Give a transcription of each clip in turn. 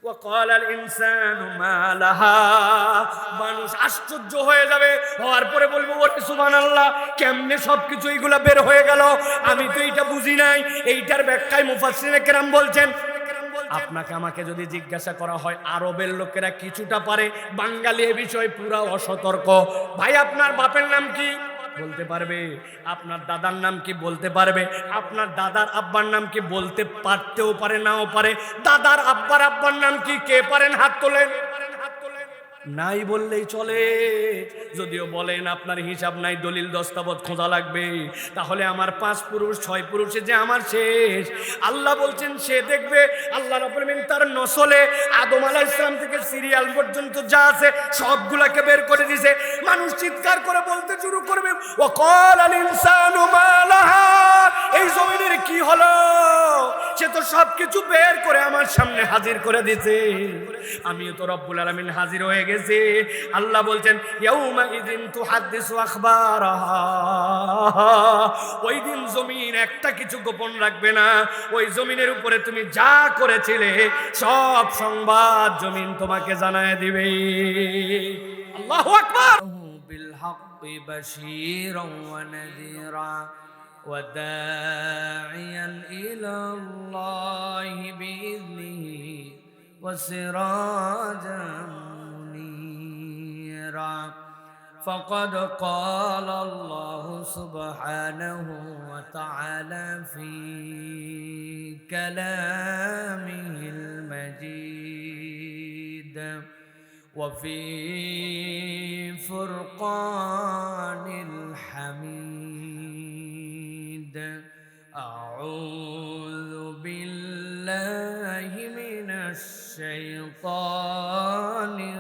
وقال الانسان ما لها মানুষ আশ্চর্য হয়ে যাবে, হওয়ার পরে বলবো ওরে সুবহানাল্লাহ, কেমনে সবকিছু এইগুলা বের হয়ে গেল, আমি তো এইটা বুঝি নাই। এইটার ব্যাখ্যায় মুফাসসিরে কেরাম বলছেন, আপনাকে আমাকে যদি জিজ্ঞাসা করা হয় আরবের লোকেরা কিছুটা পারে, বাঙালি এ বিষয়ে পুরা অসতর্ক। ভাই আপনার বাপের নাম কি বলতে পারবে? আপনার দাদার নাম কি বলতে পারবে? আপনার দাদার আব্বার নাম কি বলতে পারতেও পারে, নাও পারে। দাদার আব্বার নাম কি কে পারেন? হাত তোলেন। নাই বললেই চলে। যদিও বলেন আপনার হিসাব নাই, দলিল দস্তাবেজ খোঁজা লাগবে, তাহলে আমার 5 পুরুষ 6 পুরুষে যে আমার শেষ। আল্লাহ বলছেন সে দেখবে, আল্লাহ রাব্বুল আলামিন তার নসলে আদম আলাইহিস সালাম থেকে সিরিয়াল পর্যন্ত যা আছে সবগুলাকে বের করে দিয়েছে। মানুষ চিৎকার করে বলতে শুরু করবে, ওয়াকাল আল ইনসানু মা লাহা, এই জমিনের কি হলো? সে তো সবকিছু বের করে আমার সামনে হাজির করে দিয়েছে, আমিও তো রব্বুল আলামিন হাজির হয়ে গেছে। আল্লাহ বলছেন ইয়াউমা ইযিন তুহাদ্দিসু আখবারাহা, ওই দিন জমিন একটা কিছু গোপন রাখবে না। ওই জমিনের উপরে তুমি যা করেছিলে সব সংবাদ জমিন তোমাকে জানায় দিবে। আল্লাহু আকবার। বিল হাক্কি বাশীরান ওয়া নাযীরা ওয়া দাঈয়ান ইলাল্লাহি বিইذনিহি وسراجا منيرا فقد قال الله سبحانه وتعالى في كلامه المجيد وفي فرقان الحميد أعوذ بالله من الشيطان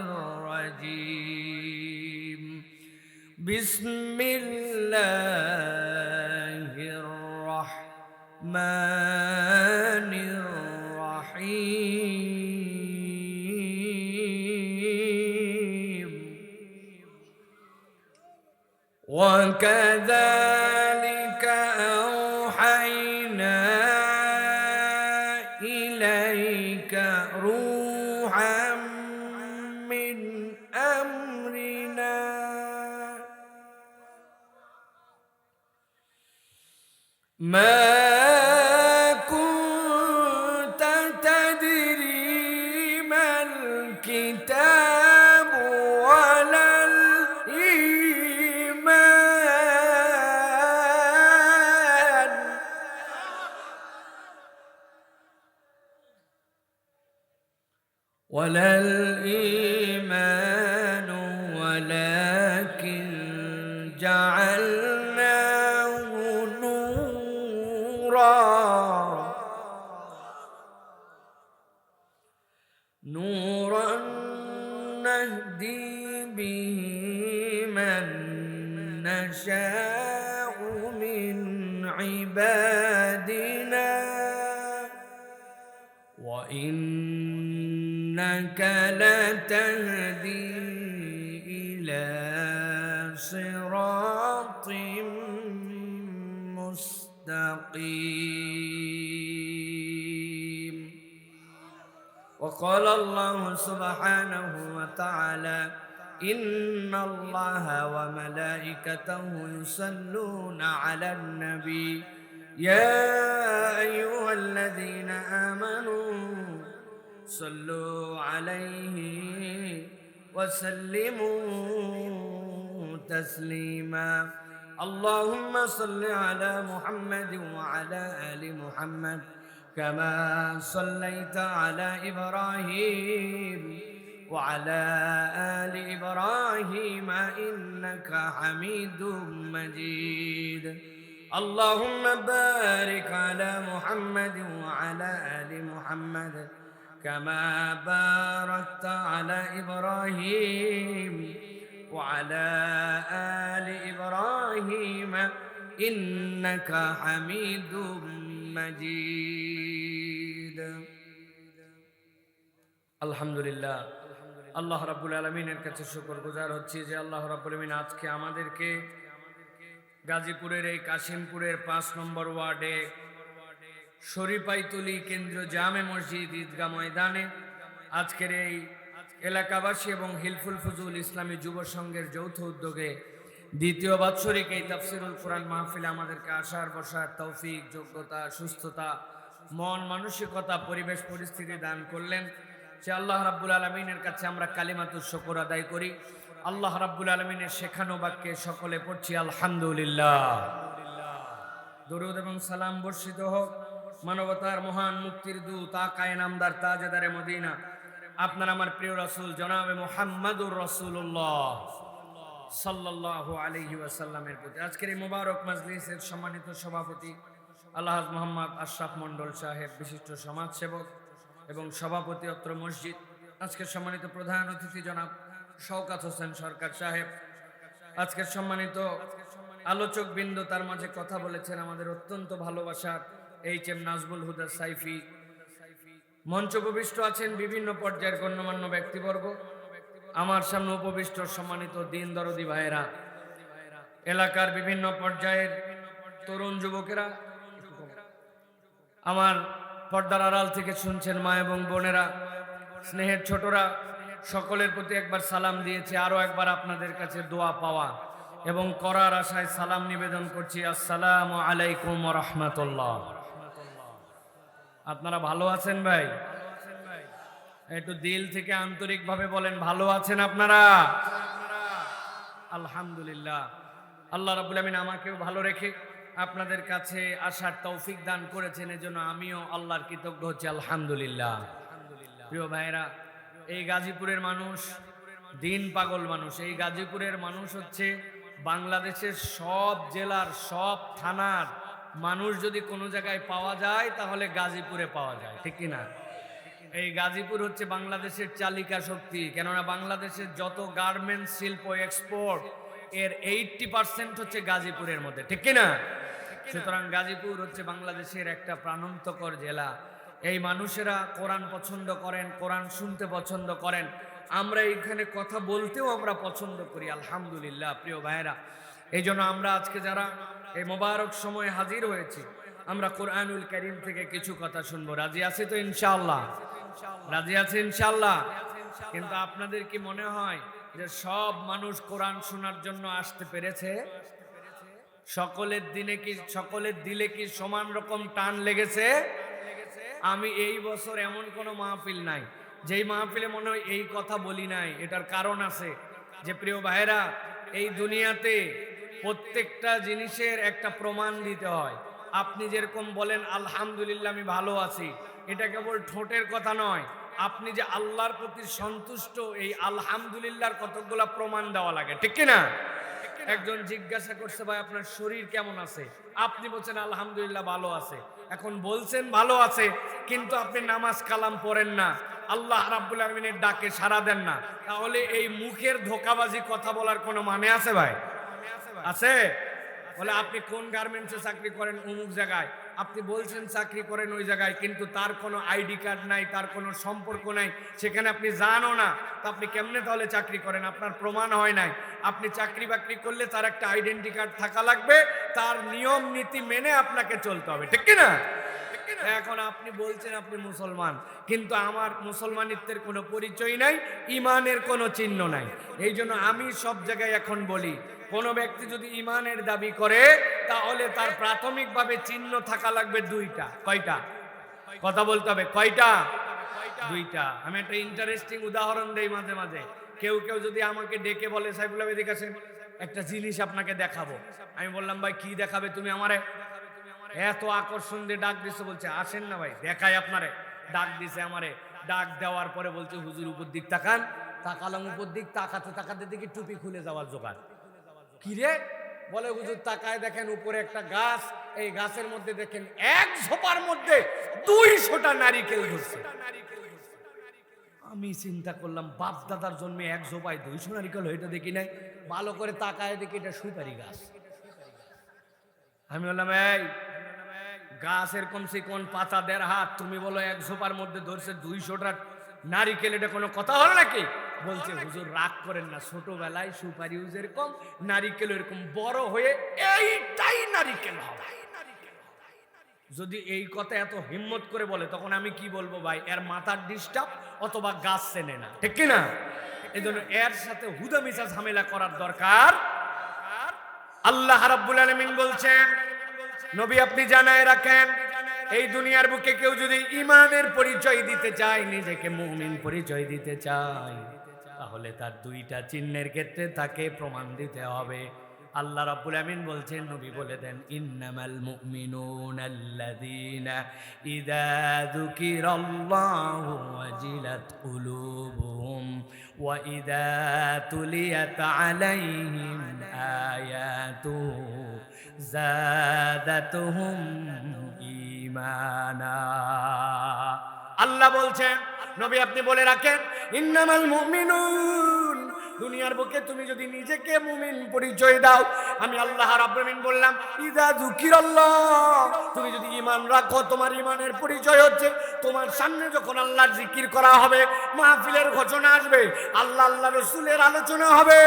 الرجيم بسم الله الرحمن الرحيم وكذلك أوحينا إليك روحا من أمرنا ما كنت تدري ما الكتاب ولا الإيمان ولا الإيمان ولكن جعلناه نورا نهدي به من نشاء من عبادنا وإنك لتهدي إلى صراط مستقيم وقال الله سبحانه وتعالى إن الله وملائكته يصلون على النبي يا أيها الذين آمنوا صلوا عليه وسلموا تسليما اللهم صل على محمد وعلى آل محمد كما صليت على إبراهيم وعلى آل إبراهيم إنك حميد مجيد اللهم بارك على محمد وعلى آل محمد كما باركت على إبراهيم وعلى آل إبراهيم إنك حميد مجيد الحمد لله আল্লাহ রাব্বুল আলামিনের কাছে শুকরগুজার হচ্ছি যে আল্লাহ রাব্বুল আলামিন আজকে আমাদেরকে গাজীপুরের এই কাশিমপুরের 5 নম্বর ওয়ার্ডে শরীফাইতুলি কেন্দ্রীয় জামে মসজিদ ঈদগাহ ময়দানে আজকের এই এলাকাবাসী এবং হিলফুল ফুজুল ইসলামী যুব সংঘের যৌথ উদ্যোগে দ্বিতীয় বাৎসরিক এই তাফসিরুল কোরআন মাহফিলে আমাদেরকে আসার বসার তৌফিক, যোগ্যতা, সুস্থতা, মন মানসিকতা, পরিবেশ পরিস্থিতি দান করলেন। সে আল্লাহ রাব্বুল আলামিনের কাছে আমরা কালিমাতুশ শুকর আদায় করি। আল্লাহ রাব্বুল আলামিনের শেখানো বাক্যে সকলে পড়ছি আলহামদুলিল্লাহ। দরুদ এবং সালাম বর্ষিত হোক মানবতার মহান মুক্তির দূত আকায়ে নামদার তাজেদারে মদিনা আপনার আমার প্রিয় রাসূল জনাবে মুহাম্মাদুর রাসূলুল্লাহ সাল্লাল্লাহু আলাইহি ওয়াসাল্লামের প্রতি। আজকের এই মোবারক মাজলিসের সম্মানিত সভাপতি আলহাজ মোহাম্মদ আশরাফ মন্ডল সাহেব, বিশিষ্ট সমাজসেবক এবং সভাপতি অত্র মসজিদ। আজকের সম্মানিত প্রধান অতিথি জনাব শওকত হোসেন সরকার সাহেব। আজকের সম্মানিত আলোচক বৃন্দ, তার মাঝে কথা বলেছেন আমাদের অত্যন্ত ভালোবাসার এইচ.এম. নাজমুল হুদা সাইফি। মঞ্চ উপবিষ্ট আছেন বিভিন্ন পর্যায়ের গণ্যমান্য ব্যক্তিবর্গ। আমার সামনে উপবিষ্ট সম্মানিত দিন দরদি ভাইয়েরা, এলাকার বিভিন্ন পর্যায়ের তরুণ যুবকেরা, আমার পর্দার আড়াল থেকে শুনছেন মা এবং বোনেরা, স্নেহের ছোটরা, সকলের প্রতি একবার সালাম দিয়েছি। আরো একবার আপনাদের কাছে দোয়া পাওয়া এবং করার আশায় সালাম নিবেদন করছি। আসসালামু আলাইকুম ওয়া রাহমাতুল্লাহ। আপনারা ভালো আছেন ভাই? একটু দিল থেকে আন্তরিকভাবে বলেন, ভালো আছেন আপনারা? আলহামদুলিল্লাহ। আল্লাহ রাব্বুল আমিন আমাকেও ভালো রেখে আপনাদের কাছে আসার তৌফিক দান করেছেন, এজন্য আমিও আল্লাহর কৃতজ্ঞ হচ্ছি আলহামদুলিল্লাহ। প্রিয় ভাইরা, এই গাজীপুরের মানুষ দিন পাগল মানুষ। এই গাজীপুরের মানুষ হচ্ছে বাংলাদেশের সব জেলার সব থানার মানুষ যদি কোনো জায়গায় পাওয়া যায় তাহলে গাজীপুরে পাওয়া যায়, ঠিক কিনা? এই গাজীপুর হচ্ছে বাংলাদেশের চালিকা শক্তি, কেননা বাংলাদেশের যত গার্মেন্টস শিল্প এক্সপোর্ট এর 80% হচ্ছে গাজীপুরের মধ্যে, ঠিক কিনা? সুতরাং গাজীপুর হচ্ছে বাংলাদেশের একটা প্রাণান্তকর জেলা। এই মানুষেরা কোরআন পছন্দ করেন, কোরআন শুনতে পছন্দ করেন, আমরা এইখানে কথা বলতেও আমরা পছন্দ করি আলহামদুলিল্লাহ। প্রিয় ভাইয়েরা, এই জন্য আমরা আজকে যারা এই মোবারক সময়ে হাজির হয়েছি, আমরা কোরআনুল কারীম থেকে কিছু কথা শুনবো। রাজি আছি তো ইনশাআল্লাহ? রাজি আছে ইনশাআল্লাহ? কিন্তু আপনাদের কি মনে হয় যে সব মানুষ কোরআন শোনার জন্য আসতে পেরেছে? সকলের দিলে কি সমান রকম টান লেগেছে? আমি এই বছর এমন কোনো মাহফিল নাই যেই মাহফিলে মনে হয় এই কথা বলি নাই। এটার কারণ আছে যে প্রিয় ভাইরা, এই দুনিয়াতে প্রত্যেকটা জিনিসের একটা প্রমাণ দিতে হয়। আপনি যেরকম বলেন আলহামদুলিল্লাহ আমি ভালো আছি, এটা কেবল ঠোঁটের কথা নয়। আপনি যে আল্লাহর প্রতি সন্তুষ্ট, এই আলহামদুলিল্লাহর কতগুলা প্রমাণ দেওয়া লাগে, ঠিক কিনা? একজন জিজ্ঞাসা করছে, ভাই আপনার শরীর কেমন আছে? আপনি বলছেন আলহামদুলিল্লাহ ভালো আছে। এখন বলছেন ভালো আছে, কিন্তু আপনি নামাজ কালাম পড়েন না, আল্লাহ রাব্বুল আমিনের ডাকে সাড়া দেন না, তাহলে এই মুখের ধোঁকাবাজি কথা বলার কোনো মানে আছে ভাই? আছে? বলে আপনি কোন গার্মেন্টসে চাকরি করেন? অমুক জায়গায়। আপনি বলছেন চাকরি করেন ওই জায়গায়, কিন্তু তার কোনো আইডি কার্ড নাই, তার কোনো সম্পর্ক নাই, সেখানে আপনি জানো না, তো আপনি কেমনে তাহলে চাকরি করেন? আপনার প্রমাণ হয় নাই। আপনি চাকরি বাকরি করলে তার একটা আইডেন্টি কার্ড থাকা লাগবে, তার নিয়ম নীতি মেনে আপনাকে চলতে হবে, ঠিক কিনা? এখন আপনি বলছেন আপনি মুসলমান, কিন্তু আমার মুসলমানিত্বের কোনো পরিচয় নাই, ইমানের কোনো চিহ্ন নাই। এই জন্য আমি সব জায়গায় এখন বলি, কোনো ব্যক্তি যদি ইমানের দাবি করে তাহলে তার প্রাথমিকভাবে চিহ্ন থাকা লাগবে দুইটা। কয়টা? কথা বলতে হবে, কয়টা? দুইটা। আমি একটা ইন্টারেস্টিং উদাহরণ দেই মাঝে মাঝে। কেউ যদি আমাকে ডেকে বলে সাইফুল আহমেদ এদিকে আসেন, একটা জিনিস আপনাকে দেখাবো। আমি বললাম ভাই কি দেখাবে তুমি আমারে? এত আকর্ষণ দিয়ে ডাক দিচ্ছে, বলছে আসেন না ভাই দেখাই আপনারে। ডাক দিছে আমারে, ডাক দেওয়ার পরে বলছে হুজুর উপর দিক তাকান। তাকালাম উপর দিক, তাকাতে দেখি টুপি খুলে যাওয়ার জোগাড়। কি রে? বলে হুজুর তাকায় দেখেন উপরে একটা গাছ, এই গাছের মধ্যে দেখেন এক ঝোপার মধ্যে 200টা নারিকেল ধরছে। আমি চিন্তা করলাম বাপ দাদার জন্মে এক ঝোপায় 200 নারিকেল, এটা দেখি নাই। ভালো করে তাকায় দেখি এটা সুপারি গাছ। আমি বললাম এই গাছ এরকম চিকন, পাতা 1.5 হাত, তুমি বলো এক ঝোপার মধ্যে ধরছে 200টা নারিকেল, এটা কোনো কথা হলো নাকি? বলছে হুজুর রাগ করেন না, ছোটবেলায় সুপারি যেরকম নারিকেল এরকম বড় হয়ে এইটাই নারিকেল হবে। যদি এই কথা এত হিম্মত করে বলে তখন আমি কি বলবো ভাই, এর মাথার ডিস্টার্ব অথবা গাছ চেনে না, ঠিক কি না? এই জন্য এর সাথে হুদামিশা ঝামেলা করার দরকার। আল্লাহ রাব্বুল আলামিন বলছেন, নবী আপনি জানায় রাখেন, এই দুনিয়ার বুকে কেউ যদি ঈমানের পরিচয় দিতে চায়, নিজেকে মুমিন পরিচয় দিতে চায়, তাহলে তার দুইটা চিহ্নের ক্ষেত্রে তাকে প্রমাণ দিতে হবে। আল্লাহ রাব্বুল আমিন বলছেন, নবী বলে দেন, ইন্নামাল মুমিনুনা আল্লাযীনা ইযা যুকিরাল্লাহু ওয়াজিলাত কুলুবুহুম ওয়া ইযা তুলিয়াত আলাইহিম আয়াতুহু যাদাতুহুম ঈমানা। আল্লাহ বলছেন, নবী আপনি বলে রাখেন, ইন্নামাল মুমিনুন, দুনিয়ার বুকে তুমি যদি নিজেকে মুমিন পরিচয় দাও, আমি আল্লাহ রাব্বুল আমিন বললাম, ইযা যুকিরাল্লাহ, তুমি যদি ঈমান রাখো, তোমার ঈমানের পরিচয় হচ্ছে তোমার সামনে যখন আল্লাহর জিকির করা হবে, মাহফিলের ঘোষণা আসবে, আল্লাহ আল্লাহ রাসূলের আলোচনা হবে,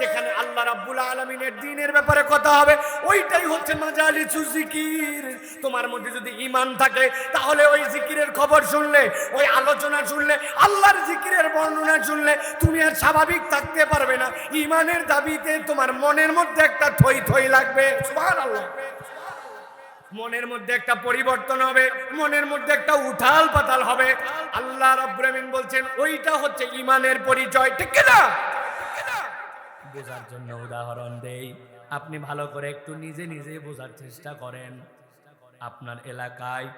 যেখানে আল্লাহ রাব্বুল আলামিনের দ্বীনের ব্যাপারে কথা হবে, ওইটাই হচ্ছে মাজালিসুজ জিকির। তোমার মধ্যে যদি ঈমান থাকে, তাহলে ওই জিকিরের খবর শুনলে, ওই আলোচনা শুনলে, আল্লাহর জিকিরের বর্ণনা শুনলে তুমি আর স্বাভাবিক থাকতে পারবে না। ঈমানের দাবিতে তোমার মনের মধ্যে একটা থই থই লাগবে, সুবহানাল্লাহ। মনের মধ্যে একটা পরিবর্তন হবে, মনের মধ্যে একটা উথাল পাতাল হবে। আল্লাহ রাব্বুল আমিন বলছেন, ওইটা হচ্ছে ঈমানের পরিচয়, ঠিক কি না? বোঝার জন্য উদাহরণ দেই, আপনি ভালো করে একটু নিজে নিজে বোঝার চেষ্টা করেন। আপনার এলাকায়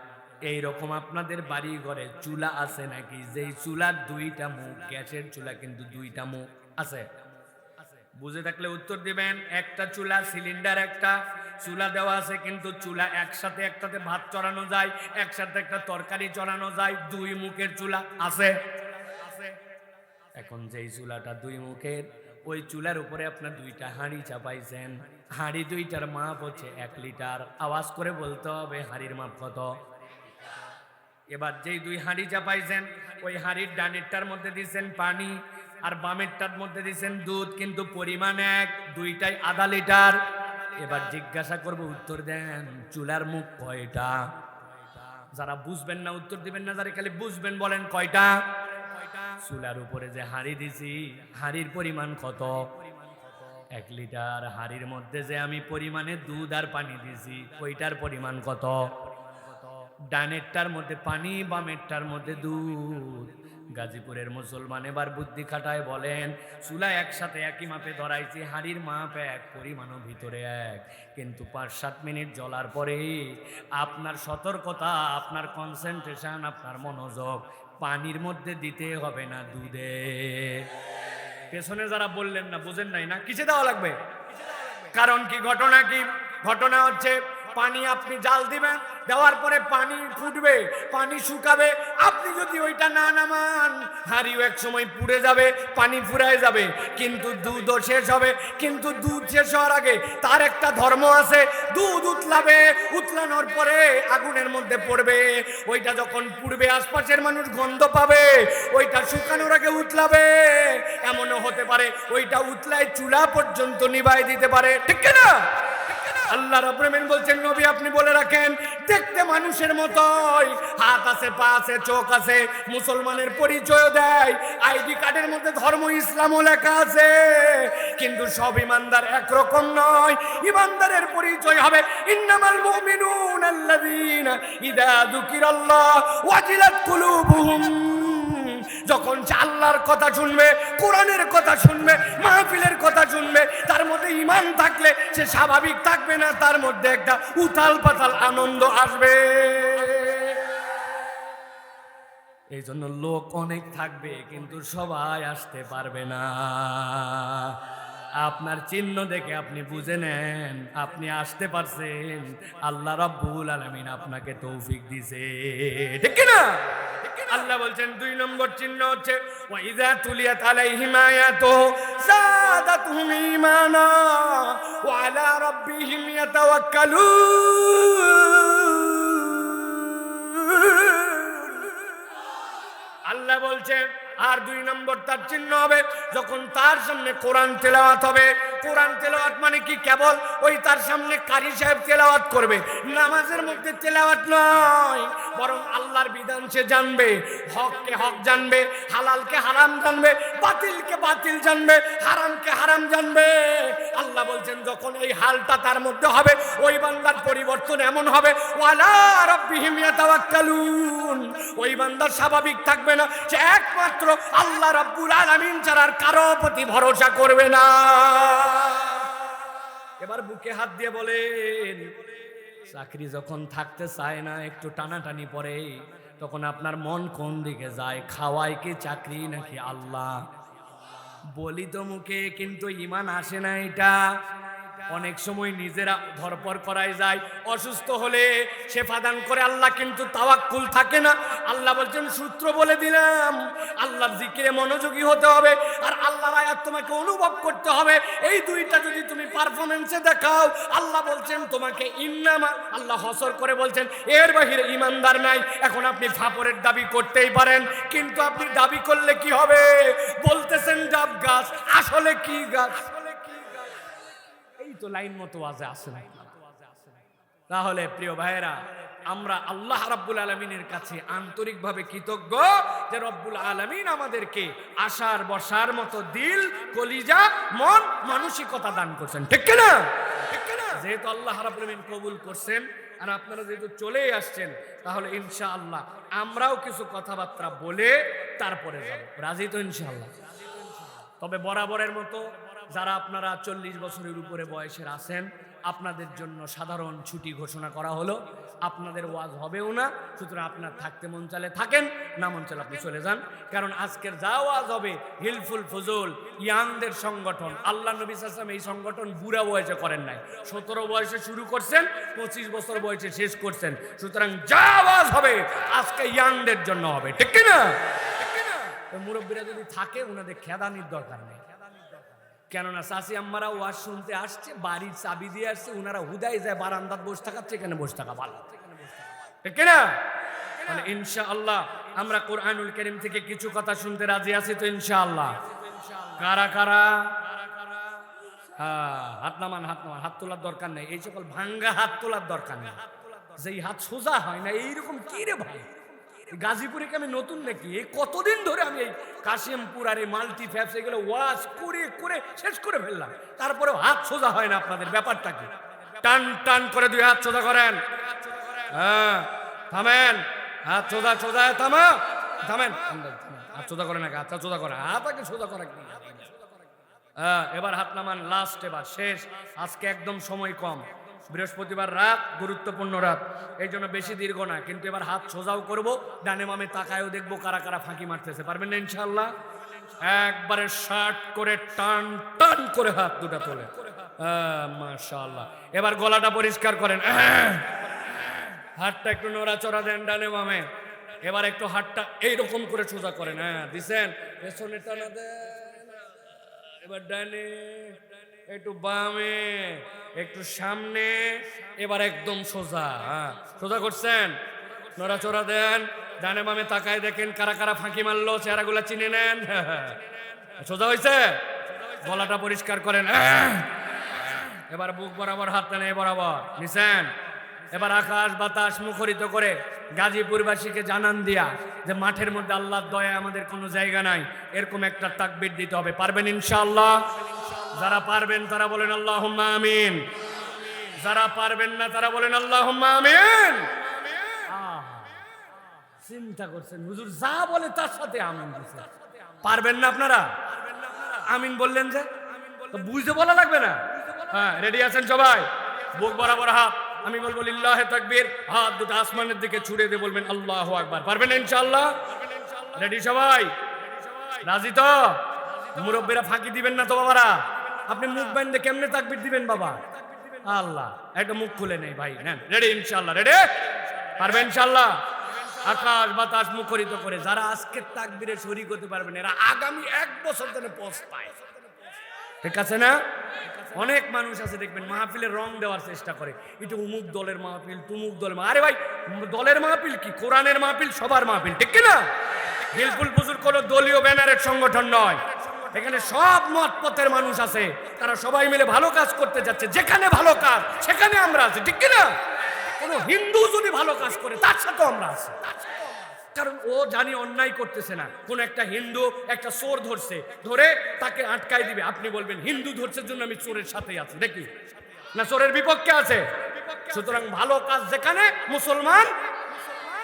এই রকম আপনাদের বাড়ি ঘরে চুলা আছে নাকি, যেই চুলার দুইটা মুখ, গ্যাসের চুলা কিন্তু দুইটা মুখ আছে? বুঝে থাকলে উত্তর দিবেন। একটা চুলা, সিলিন্ডার একটা চুলা দেওয়া আছে, কিন্তু চুলা একসাথে একটাতে ভাত চড়ানো যায়, একসাথে একটা তরকারি চড়ানো যায়, দুই মুখের চুলা আছে। এখন যেই চুলাটা দুই মুখের, ওই চুলার উপরে আপনার দুইটা হাঁড়ি চাপাইছেন, হাঁড়ি দুইটার মাপ হচ্ছে 1 লিটার। আওয়াজ করে বলতে হবে হাঁড়ির মাপ কত। এবার যেই দুই হাঁড়ি চাপাইছেন, ওই হাঁড়ির ডানেরটার মধ্যে দিয়েছেন পানি, আর বামেরটার মধ্যে দিয়েছেন দুধ, কিন্তু পরিমাণ এক, দুইটাই আধা লিটার। এবার জিজ্ঞাসা করব, উত্তর দেন, চুলার মুখ কয়টা? যারা বুঝবেন না উত্তর দিবেন না, যারা খালি বুঝবেন বলেন কয়টা? চুলার উপরে যে হাঁড়ি দিছি, হাঁড়ির পরিমাণ কত? 1 লিটার। হাঁড়ির মধ্যে যে আমি পরিমাণে দুধ আর পানি দিছি, ওইটার পরিমাণ কত? ডানেরটার মধ্যে পানি, বামেরটার মধ্যে দুধ। গাজীপুরের মুসলমান এবার বুদ্ধি খাটায় বলেন, চুলা একসাথে একই মাপে ধরাইছি, হাঁড়ির মাপ এক, পরিমাণও ভিতরে এক, কিন্তু 5-7 মিনিট জ্বলার পরে আপনার সতর্কতা, আপনার কনসেন্ট্রেশন, আপনার মনোযোগ পানির মধ্যে দিতে হবে না দুধে। পেছনে যারা বললেন না, বুঝেন নাই না, কিসে দেওয়া লাগবে? কারণ কি, ঘটনা কি? ঘটনা হচ্ছে, পানি আপনি জাল দিবেন, দেওয়ার পরে পানি ফুটবে, পানি শুকাবে, আপনি যদি ওইটা না নামান, হাঁড়িও এক সময় পুড়ে যাবে, পানি ফুরায় যাবে, কিন্তু দুধও শেষ হবে। কিন্তু দুধ শেষ হওয়ার আগে তার একটা ধর্ম আছে, দুধ উতলাবে, উতলানোর পরে আগুনের মধ্যে পড়বে, ওইটা যখন পুড়বে আশপাশের মানুষ গন্ধ পাবে, ওইটা শুকানোর আগে উতলাবে। এমনও হতে পারে ওইটা উতলায় চুলা পর্যন্ত নিভাই দিতে পারে, ঠিক না? আল্লাহ রাব্বুল আমিন বলছেন, নবী আপনি বলে রাখেন, দেখতে মানুষের মতোই, হাত আছে, পা আছে, চোখ আছে, মুসলমানের পরিচয় দেয়, আইডি কার্ডের মধ্যে ধর্ম ইসলামও লেখা আছে, কিন্তু সব ইমানদার একরকম নয়। ইমানদারের পরিচয় হবে, ইন্নামাল মুমিনুনা আল্লাযীনা ইযা যুকিরাল্লাহ ওয়াজিলাত কুলুবুহুম। যখন আল্লাহর কথা শুনবে, কোরআনের কথা শুনবে, মাহফিলের কথা শুনবে, তার মধ্যে ঈমান থাকলে সে স্বাভাবিক থাকবে না, তার মধ্যে একটা উথাল পাতাল আনন্দ আসবে। এই জন্য লোক অনেক থাকবে, কিন্তু সবাই আসতে পারবে না। আপনার চিহ্ন দেখে আপনি বুঝে নেন আপনি আসতে পারছেন, আল্লাহ রাব্বুল আলামিন আপনাকে তৌফিক দিয়েছে, ঠিক না? আল্লাহ বলছেন 2 নম্বর চিহ্ন হচ্ছে, ওয়া ইযা তুলিয়াত আলাইহিম আয়াতুহু যাদাতুহুম ঈমানা ওয়া আলা রাব্বিহিম ইয়াতাওয়াক্কালুন। আল্লাহ বলছেন, আর 2 নম্বর তার চিহ্ন হবে যখন তার সামনে কোরআন তেলাওয়াত হবে। কোরআন তেলাওয়াত মানে কি? কেবল ওই তার সামনে কারি সাহেব তেলাওয়াত করবে, নামাজের মধ্যে তেলাওয়াত নয়, বরং আল্লাহর বিধান সে জানবে, হককে হক জানবে, হালালকে হারাম জানবে, বাতিলকে বাতিল জানবে, হারামকে হারাম জানবে। আল্লাহ বলছেন যখন এই হালটা তার মধ্যে হবে, ওই বান্দার পরিবর্তন এমন হবে, ওয়ালা রাব্বিহিম ইয়াতাওয়াক্কালুন, ওই বান্দা স্বাভাবিক থাকবে না, সে একমাত্র আল্লাহ রাব্বুল আলামিন ছাড়া আর কারো প্রতি ভরসা করবে না। এবার বুকে হাত দিয়ে বলেন, চাকরি যখন থাকতে চায় না, একটু টানাটানি পড়ে, তখন আপনার মন কোন দিকে যায়? খাওয়ায় কি চাকরি নাকি আল্লাহ? বলি তো মুখে, কিন্তু ঈমান আসে না। এটা অনেক সময় নিজেরা ধরপর করাই যায়। অসুস্থ হলে শেফা দান করে আল্লাহ, কিন্তু তাওয়াক্কুল থাকে না। আল্লাহ বলছেন সূত্র বলে দিলাম, আল্লাহর জিকিরে মনোযোগী হতে হবে আর আল্লাহর আয়াত তোমাকে অনুভব করতে হবে। এই দুইটা যদি তুমি পারফরম্যান্সে দেখাও, আল্লাহ বলছেন তোমাকে ইন্নামা, আল্লাহ হসর করে বলছেন এর বাহিরে ইমানদার নাই। এখন আপনি ফাপরের দাবি করতেই পারেন, কিন্তু আপনি দাবি করলে কি হবে? বলতেছেন ডাব গাছ, আসলে কি গাছ? এই তো লাইন মতো ওয়াজে আসে না। তাহলে প্রিয় ভাইয়েরা, আমরা আল্লাহ রাব্বুল আলামিনের কাছে আন্তরিকভাবে কৃতজ্ঞ যে রব্বুল আলামিন আমাদেরকে আশার বসার মতো দিল, কলিজা, মন, মানসিকতা দান করছেন। ঠিক কিনা? যেহেতু আল্লাহ রাব্বুল আলামিন কবুল করছেন আর আপনারা যেহেতু চলেই আসছেন, তাহলে ইনশাআল্লাহ আমরাও কিছু কথাবার্তা বলে তারপরে যাব। রাজি তো ইনশাআল্লাহ? তবে বরাবরের মতো যারা আপনারা 40 বছরের উপরে বয়সের আছেন, আপনাদের জন্য সাধারণ ছুটি ঘোষণা করা হলো। আপনাদের ওয়াজ হবেও না, সুতরাং আপনার থাকতে মন চালে থাকেন, না মন চালে আপনি চলে যান। কারণ আজকের যা ওয়াজ হবে হিলফুল ফুজুল ইয়াংদের সংগঠন। আল্লাহ নবী সাল্লাল্লাহু আলাইহি ওয়াসাল্লাম এই সংগঠন বুড়া বয়সে করেন নাই, 17 বয়সে শুরু করছেন, 25 বছর বয়সে শেষ করছেন। সুতরাং যা ওয়াজ হবে আজকে ইয়াংদের জন্য হবে। ঠিক কি না? মুরব্বীরা যদি থাকে, ওনাদের খেদানির দরকার নেই। কেননা চাচি আম্মারা ওয়াজ শুনতে আসছে, বাড়ির চাবি দিয়ে আসছে, ওনারা হুদাই যায় বারান্দাত বসে থাকাচ্ছে, এখানে বসে থাকা ভালো। ঠিক না? তাহলে ইনশাআল্লাহ আমরা কোরআনুল কারীম থেকে কিছু কথা শুনতে রাজি আছি তো ইনশাআল্লাহ? কারা কারা? হাত নামান, হাত নামান। হাত তোলার দরকার নেই, এই সকল ভাঙ্গা হাত তোলার দরকার নেই। যেই হাত সোজা হয় না, এইরকম কি রে ভাই? গাজীপুরে কি আমি নতুন নাকি? এই কতদিন ধরে আমি এই কাশিমপুর আর এই মাল্টি ফ্যাপস এগুলো ওয়াজ করে করে শেষ করে ফেললাম, তারপরেও হাত সোজা হয় না আপনাদের। ব্যাপারটা কি? টান টান করে 2 হাত সোজা করেন। হ্যাঁ, থামেন। হাত সোজা সোজা, থামা, থামেন। হাত সোজা করে না, হাত সোজা করে, হাত আগে সোজা করা কি? এবার হাত নামান, লাস্ট, এবার শেষ। আজকে একদম সময় কম, বৃহস্পতিবার রাত, গুরুত্বপূর্ণ রাত, এই জন্য বেশি দীর্ঘ না। কিন্তু এবার হাত সোজাও করব, ডানে বামে তাকায়ও দেখবো কারা কারা ফাঁকি মারতেছে। পারবেন না ইনশাআল্লাহ? একবারে শার্ট করে টান টান করে হাত দুটা তোলে। মাশাআল্লাহ। এবার গলাটা পরিষ্কার করেন, হাতটা একটু নড়াচড়া দেন ডানে বামে। এবার একটু হাতটা এইরকম করে সোজা করেন। হ্যাঁ, দিছেন। পেছনে টানা দেন। এবার ডানে, একটু বামে, একটু সামনে, এবার একদম সোজা। সোজা করছেন, নড়াচড়া দেন, ডানে বামে তাকায় দেখেন কারা কারা ফাঁকি মারলো, চেহারাগুলো চিনে নেন। সোজা হয়েছে? গলাটা পরিষ্কার করেন। এবার বুক বরাবর হাত টানে বরাবর নিছেন। এবার আকাশ বাতাস মুখরিত করে গাজীপুরবাসীকে জানান দিয়া যে মাঠের মধ্যে আল্লাহর দয়া আমাদের কোনো জায়গা নাই, এরকম একটা তাকবীর দিতে হবে। পারবেন ইনশাআল্লাহ? যারা পারবেন তারা বলেন আল্লাহুম্মা আমিন, যারা পারবেন না তারা বলেন আল্লাহুম্মা আমিন। চিন্তা করছেন, হুজুর যা বলে তার সাথে আমিন দিছে। পারবেন না আপনারা? আমিন বললেন যে, বুঝতে বলা লাগবে না? হ্যাঁ, রেডি আছেন সবাই? বুক বরাবর হাত, আমি বলবো লিল্লাহে তাকবীর, হাত দুটো আসমানের দিকে ছুড়ে দিয়ে বলবেন আল্লাহু আকবার। পারবেন ইনশাআল্লাহ? রেডি সবাই? রাজি তো? মুরব্বীরা ফাঁকি দিবেন না তো বাবারা? আপনি মুখ বান্ধে কেমনে তাকবীর দিবেন বাবা? আল্লাহ, একটা মুখ খুলে নেই ভাই। নেন, রেডি ইনশাআল্লাহ? রেডি? পারবেন ইনশাআল্লাহ? আকাশ বাতাস মুখরিত করে যারা আজকে তাকবীরে শরীক হতে পারবেন, এরা আগামী 1 বছর ধরে পস্তায়। ঠিক আছে না? অনেক মানুষ আছে দেখবেন মাহফিলের রং দেওয়ার চেষ্টা করে, এটা উমুক দলের মাহফিল, তুমুক দলের। আরে ভাই, দলের মাহফিল কি? কোরআনের মাহফিল, সবার মাহফিল। ঠিক কিনা? হিলফুল ফুজুর কোনো দলীয় সংগঠন নয়, এখানে সব মত পথের মানুষ আছে, তারা সবাই মিলে ভালো কাজ করতে যাচ্ছে। যেখানে ভালো কাজ সেখানে আমরা আছি, ঠিক কিনা? কোনো হিন্দু যদি ভালো কাজ করে তার সাথে আমরা আছি, কারণ ও জানি অন্যায় করতেছে না। কোন একটা হিন্দু একটা চোর ধরছে, ধরে তাকে আটকাই দিবে, আপনি বলবেন হিন্দু ধরছে জন্য আমি চোরের সাথেই আছি, দেখি না চোরের বিপক্ষে আছে। সুতরাং ভালো কাজ যেখানে মুসলমান,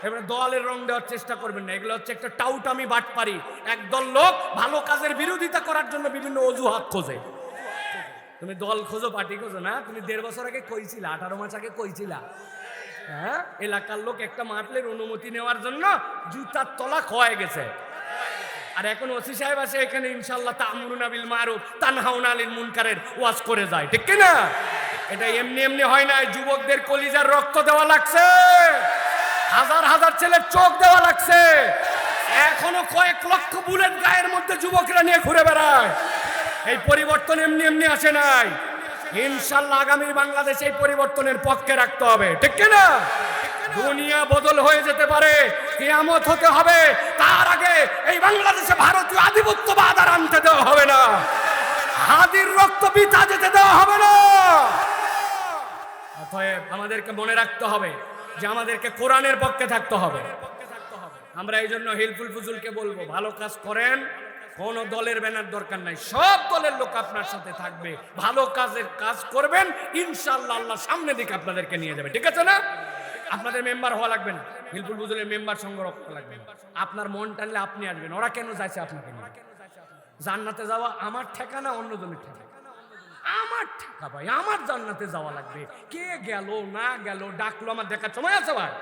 এবারে দলের রং দেওয়ার চেষ্টা করবেন না, এগুলো হচ্ছে একটা টাউটামি বাটপারি। একদল লোক ভালো কাজের বিরোধিতা করার জন্য বিভিন্ন অজুহাত খোঁজে। তুমি দল খোঁজো, পার্টি খোঁজো না। তুমি 1.5 বছর আগে কইছিলা, 18 মাস আগে কইছিলা, হ্যাঁ এলাকার লোক একটা মাহফিলের অনুমতি নেওয়ার জন্য জুতার তলা খোয়া গেছে, আর এখন ওসি সাহেব আছে এখানে ইনশাআল্লাহ তা'মুরুনা বিল মারুফ তানহাউনা আনিল মুনকারের ওয়াজ করে যায়, ঠিক কি না? এটা এমনি এমনি হয় না, যুবকদের কলিজার রক্ত দেওয়া লাগছে, হাজার হাজার ছেলের চোখ দেওয়া লাগছে, এখনো কয়েক লক্ষ বুলেট গায়ের মধ্যে যুবকরা নিয়ে ঘুরে বেড়ায়। এই পরিবর্তন এমনি এমনি আসে নাই। ইনশাআল্লাহ আগামী বাংলাদেশ এই পরিবর্তনের পক্ষে রাখতে হবে, ঠিক কি না? দুনিয়া বদল হয়ে যেতে পারে, কিয়ামত হতে হবে, তার আগে এই বাংলাদেশে ভারতীয় আধিপত্যবাদ আর আনতে দেওয়া হবে না, হাদির রক্ত বৃথা যেতে দেওয়া হবে না। অতএব আমাদেরকে মনে রাখতে হবে যে আমাদেরকে কোরআনের পক্ষে থাকতে হবে। আমরা এই জন্য হিলফুল ফুজুলকে বলবো, ভালো কাজ করেন, কোন দলের ব্যানার দরকার নাই, সব দলের লোক আপনার সাথে থাকবে, ভালো কাজের কাজ করবেন, ইনশাআল্লাহ আল্লাহ সামনে দিকে আপনাদেরকে নিয়ে যাবে, ঠিক আছে না? আপনাদের মেম্বার হওয়া লাগবে না, হিলফুল ফুজুলের মেম্বার সংগ্রহ করা লাগবে না, আপনার মন টানলে আপনি আসবেন। ওরা কেন যাইছে আপনাকে নিয়ে? জান্নাতে যাওয়া আমার ঠিকানা, অন্য জনের ঠিকানা, আমার টাকা ভাই, আমার জান্নাতে যাওয়া লাগবে। কে গেল না গেল ডাকলো, আমার দেখার সময় আছে ভাই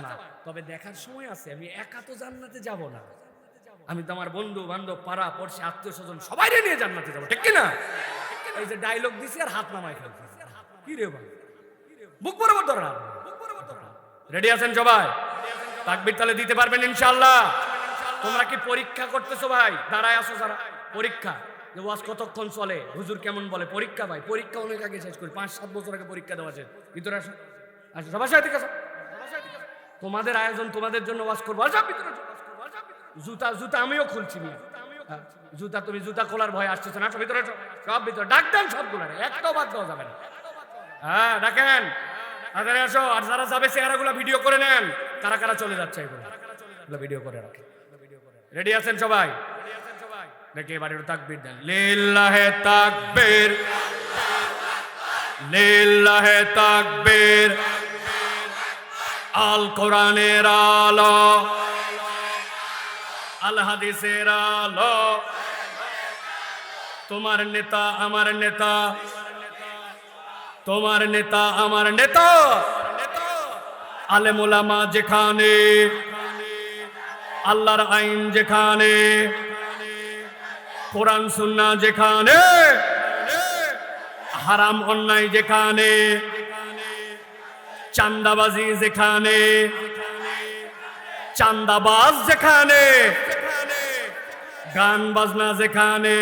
না? তবে দেখার সময় আছে, আমি একা তো জান্নাতে যাব না, আমি তো আমার বন্ধু বান্ধব পাড়া পড়শি আত্মীয় স্বজন সবাই নিয়ে জান্নাতে যাবো, ঠিক কিনা? এই যে ডায়লগ দিছি আর হাত নামাই ফেলছি, কি রে ভাই, বুক বরাবর ধরা। রেডি আছেন সবাই? তাকবীর তাহলে দিতে পারবেন ইনশাআল্লাহ? তোমরা কি পরীক্ষা করতেছো ভাই? দাঁড়ায় আসো যারা, পরীক্ষা যে ওয়াজ কতক্ষণ চলে, হুজুর কেমন বলে, পরীক্ষা ভাই, পরীক্ষা অনেক আগে শেষ করি, 5-7 বছর আগে পরীক্ষা দেওয়া আছে। ভিতরে আসো, আসো সবার সাথে, ঠিক আছে? তোমাদের আয়োজন, তোমাদের জন্য ওয়াজ করবো, আসো ভিতরে। জুতা জুতা আমিও খুলছি না, জুতা তুমি জুতা খোলার ভয় আসতেছে না, ভিতরে সব ভিতরে ডাক দেন, সবগুলো একটাও বাদ দেওয়া যাবে না। হ্যাঁ ডাকেন, তাড়াতাড়ি আসো। আর যারা যাবে চেহারাগুলো ভিডিও করে নেন, কারা কারা চলে যাচ্ছে এগুলো ভিডিও করে রাখেন। রেডি আছেন সবাই? দেখে এবার একটু তাকবীর দেন, লিল্লাহে তাকবীর, লিল্লাহে তাকবীর, আল কোরআনের আলো, আল হাদিসের আলো, তোমার নেতা আমার নেতা, তোমার নেতা আমার নেতা, আলেম ওলামা যেখানে, আল্লাহর আইন যেখানে, কোরআন সুন্নাহ যেখানে, হারাম অন্যায় যেখানে, চান্দাবাজি যেখানে, চান্দাবাজ যেখানে, গান বাজনা যেখানে,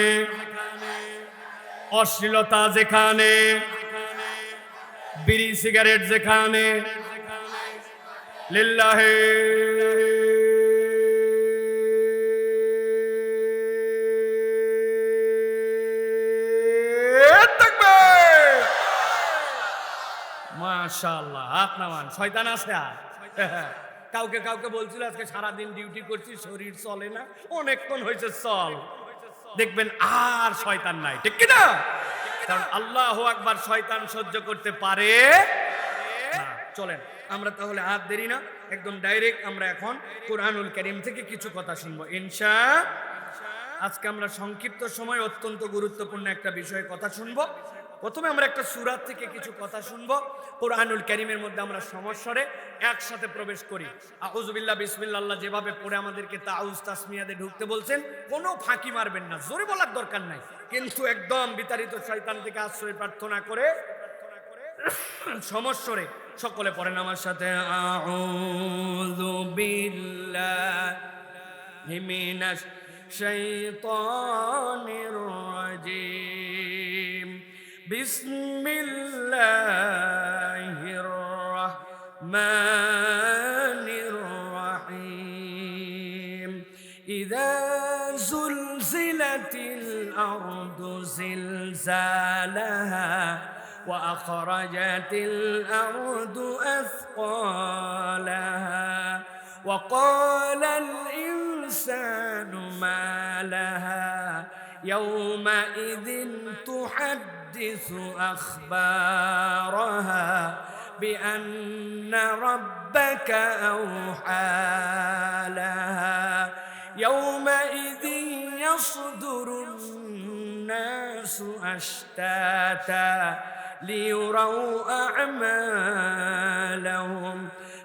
অশ্লীলতা যেখানে, বিড়ি সিগারেট যেখানে, লিল্লাহে তাকবীর। মাশাআল্লাহ, হাত নামান। শয়তান আছে আর? কাউকে কাউকে বলছিল আজকে সারাদিন ডিউটি করছি, শরীর চলে না, অনেকক্ষণ হয়েছে চল, দেখবেন আর শয়তান নাই, ঠিক কিনা? কারণ আল্লাহু আকবার, শয়তান সহ্য করতে পারে না। চলেন আমরা তাহলে আর দেরি না, একদম ডাইরেক্ট আমরা এখন কোরআনুল কারীম থেকে কিছু কথা শুনবো ইনশাআল্লাহ। আজকে আমরা সংক্ষিপ্ত সময় অত্যন্ত গুরুত্বপূর্ণ একটা বিষয়ে কথা শুনবো। প্রথমে আমরা একটা সূরা থেকে কিছু কথা শুনবো। কোরআনুল কারীমের মধ্যে আমরা সমস্বরে একসাথে প্রবেশ করি। আউযু বিল্লাহ বিসমিল্লাহ, আল্লাহ যেভাবে পড়ে আমাদেরকে তাউজ তাসমিয়াতে ঢুকতে বলছেন, কোনো ফাঁকি মারবেন না, জোরে বলার দরকার নাই, কিন্তু একদম বিতাড়িত শয়তান থেকে আশ্রয় প্রার্থনা করে সমস্বরে সকলে পড়েন আমার সাথে, আউযু বিল্লাহি মিনাশ শাইতানির রাজিম, বিসমিল্লাহির রাহমানির রাহিম, ইযা زلزلت الأرض زلزالها وأخرجت الأرض أثقالها وقال الإنسان ما لها يومئذ تحدث أخبارها بأن ربك أوحى لها يومئذ يصدر الناس أشتاتا ليروا أعمالهم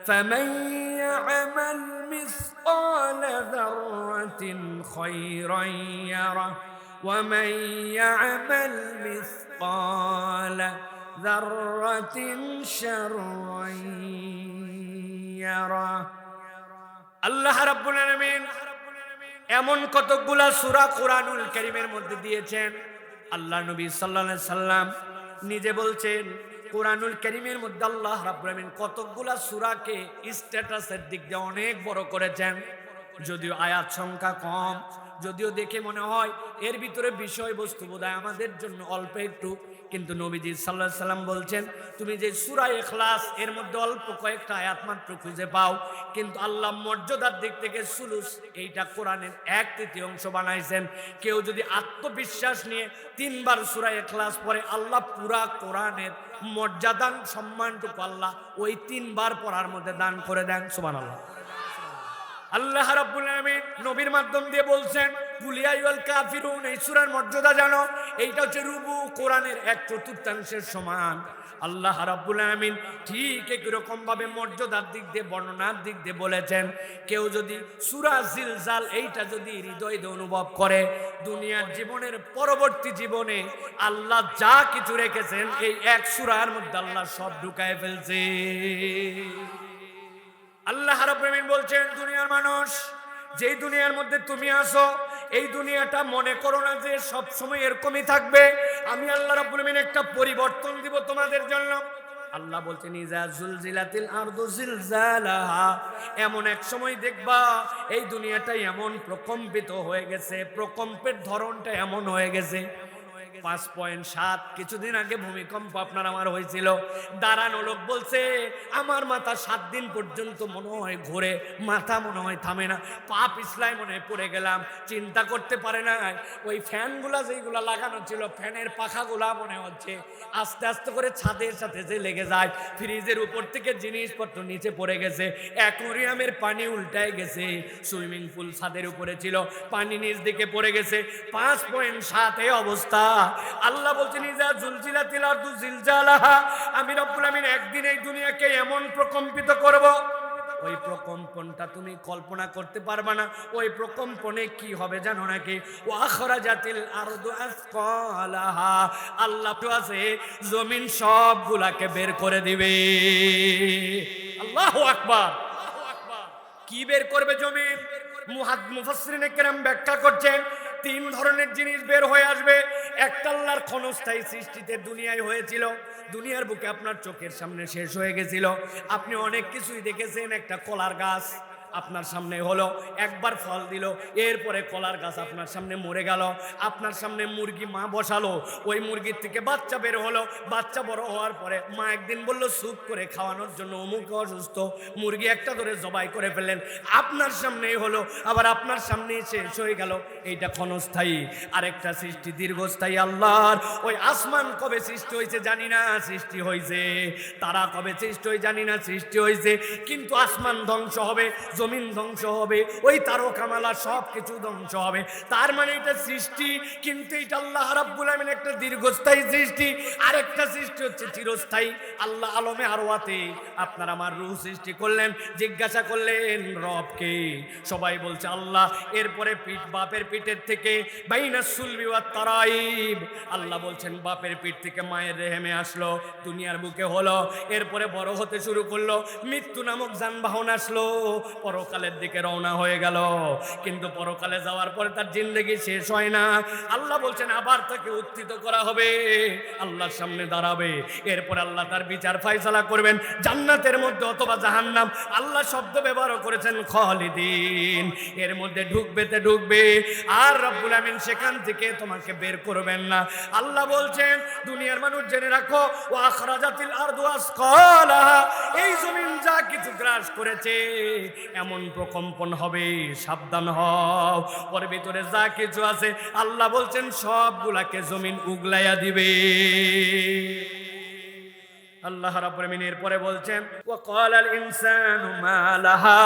فمن يعمل مثقال ذرة خيرا يره ومن يعمل مثقال ذرة شرا يره আল্লাহ রাব্বুল আলামিন এমন কতগুলা সূরা কোরআনুল কারীমের মধ্যে দিয়েছেন। আল্লাহ নবী সাল্লাল্লাহু আলাইহি সাল্লাম নিজে বলছেন কোরআনুল কারীমের মধ্যে আল্লাহ রাব্বুল আলামিন কতগুলা সূরাকে স্ট্যাটাসের দিক দিয়ে অনেক বড় করেছেন। যদিও আয়াত সংখ্যা কম, যদিও দেখে মনে হয় এর ভিতরে বিষয়বস্তু বোধহয় আমাদের জন্য অল্প একটু, কিন্তু নবীজি সাল্লাল্লাহু আলাইহি সাল্লাম বলছেন তুমি যে সূরা ইখলাস এর মধ্যে অল্প কয়েকটা আয়াত মাত্র খুঁজে পাও, কিন্তু আল্লাহ মর্যাদার দিক থেকে সুলুস এইটা কোরআনের 1/3 বানাইছেন। কেউ যদি আত্মবিশ্বাস নিয়ে 3 বার সূরা ইখলাস পড়ে আল্লাহ পুরা কোরআনের মর্যাদা সম্মানটুকু আল্লাহ ওই 3 বার পড়ার মধ্যে দান করে দেন। সুবহানাল্লাহ। আল্লাহ রাব্বুল আলামিন নবীর মাধ্যম দিয়ে বলছেন কুল ইয়া আইয়ুহাল কাফিরুন, এই সূরার মর্যাদা জানো, এইটা হচ্ছে রুবু কোরআনের 1/4 সমান। আল্লাহ রাব্বুল আলামিন ঠিক একই রকম ভাবে মর্যাদার দিক দিয়ে বর্ণনার দিক দিয়ে বলেছেন কেউ যদি সূরা জিলজাল এইটা যদি হৃদয় দিয়ে অনুভব করে দুনিয়ার জীবনের পরবর্তী জীবনে আল্লাহ যা কিছু রেখেছেন এই এক সূরার মধ্যে আল্লাহ সব ঢুকায় ফেলছে। আল্লাহ রাব্বুল আলামিন বলছেন দুনিয়ার মানুষ, যেই দুনিয়ার মধ্যে তুমি আসো এই দুনিয়াটা মনে করো না যে সব সময় এরকমই থাকবে। আমি আল্লাহ রাব্বুল আলামিন একটা পরিবর্তন দিব তোমাদের জন্য। আল্লাহ বলছেন ইজা জুলজিলাতিল আরদু জিলজালাহা, এমন এক সময় দেখবা এই দুনিয়াটা এমন প্রকম্পিত হয়ে গেছে, প্রকম্পের ধরনটা এমন হয়ে গেছে 5.7 কিছুদিন আগে ভূমিকম্প আপনার আমার হয়েছিল। দাঁড়ানো লোক বলছে আমার মাথা 7 দিন পর্যন্ত মনে হয় ঘুরে, মাথা মনে হয় থামে না, পা পিছলায় মনে হয় পড়ে গেলাম। চিন্তা করতে পারে না ওই ফ্যানগুলা যেগুলা লাগানো ছিল ফ্যানের পাখাগুলা মনে হচ্ছে আস্তে আস্তে করে ছাদের সাথে যে লেগে যায়। ফ্রিজের উপর থেকে জিনিসপত্র নিচে পড়ে গেছে, অ্যাকোয়ারিয়ামের পানি উল্টায় গেছে, সুইমিং পুল ছাদের উপরে ছিল পানি নিচ দিকে পড়ে গেছে। 5.7 এই অবস্থা। আল্লাহ বলছেন ইজা জুলজিলাতিল আরদু জিলজালাহা, আমি রব্বুল আমিন একদিন এই দুনিয়াকে এমন প্রকম্পিত করব ওই প্রকম্পনটা তুমি কল্পনা করতে পারবা না। ওই প্রকম্পনে কি হবে জানো নাকি? ওয়াখরাজাতিল আরদু আসকালাহা, আল্লাহ তো আছে জমিন সবগুলাকে বের করে দিবে। আল্লাহু আকবার। কি বের করবে জমিন? মুফাসসিরিনে কেরাম ব্যাখ্যা করছেন 3 ধরনের জিনিস বের হয়ে আসবে। একটা আল্লাহর ক্ষণস্থায়ী সৃষ্টিতে দুনিয়ায় হয়েছিল, দুনিয়ার বুকে আপনার চোখের সামনে শেষ হয়ে গেছিল, আপনি অনেক কিছুই দেখেছেন। একটা কলার গাছ আপনার সামনে হলো, একবার ফল দিল, এরপরে কলার গাছ আপনার সামনে মরে গেল। আপনার সামনে মুরগি মা বসালো, ওই মুরগির থেকে বাচ্চা বের হলো, বাচ্চা বড় হওয়ার পরে মা একদিন বলল স্যুপ করে খাওয়ানোর জন্য, অমুক অসুস্থ, মুরগি একটা ধরে জবাই করে ফেললেন, আপনার সামনেই হলো, আবার আপনার সামনেই শেষ হয়ে গেল। এইটা ক্ষণস্থায়ী। আরেকটা সৃষ্টি দীর্ঘস্থায়ী আল্লাহর। ওই আসমান কবে সৃষ্টি হয়েছে জানি না, সৃষ্টি হয়েছে। তারা কবে সৃষ্টি হয়ে জানি না, সৃষ্টি হয়েছে। কিন্তু আসমান ধ্বংস হবে, জমিন ধ্বংস হবে, ওই তারকামালা সব কিছু ধ্বংস হবে। তার মানে এটা সৃষ্টি, কিন্তু এটা আল্লাহ রাব্বুল আমিন একটা দীর্ঘস্থায়ী সৃষ্টি। আরেকটা সৃষ্টি হচ্ছে চিরস্থায়ী। আল্লাহ আলমে আরওয়াতে আপনার আমার রূহ সৃষ্টি করলেন, জিজ্ঞাসা করলেন রবকে, সবাই বলছে আল্লাহ। এরপরে বাপের পিঠের থেকে বাইনাস সুলবি ওয়াত তারাইব, আল্লাহ বলছেন বাপের পিঠ থেকে মায়ের রেহেমে আসলো, দুনিয়ার বুকে হলো, এরপরে বড় হতে শুরু করলো, মৃত্যু নামক যানবাহন আসলো, পরকালের দিকে রওনা হয়ে গেল। কিন্তু পরকালে যাওয়ার পরে তার জিন্দেগি শেষ হয় না। আল্লাহ বলছেন আবার তাকে উত্থিত করা হবে, আল্লাহর সামনে দাঁড়াবে। এরপর আল্লাহ তার বিচার ফয়সালা করবেন জান্নাতের মধ্যে অথবা জাহান্নাম। আল্লাহ শব্দ ব্যবহার করেছেন খালিদিন, এর মধ্যে ঢুকবে আর রব্বুল আমিন সেখান থেকে তোমাকে বের করবেন না। আল্লাহ বলছেন দুনিয়ার মানুষ জেনে রাখো, ওয়া আখরাজাতিল আরদু আসকালাহা, এই জমিন যা কিছু গ্রাস করেছে এমন প্রকম্পন হবে, সাবধান হও। ওর ভিতরে যা কিছু আছে আল্লাহ বলছেন সবগুলাকে জমিন উগলাইয়া দিবে। আল্লাহ রাব্বুল আমিন এরপরে বলছেন ওয়া ক্বালাল ইনসানু মা লাহা,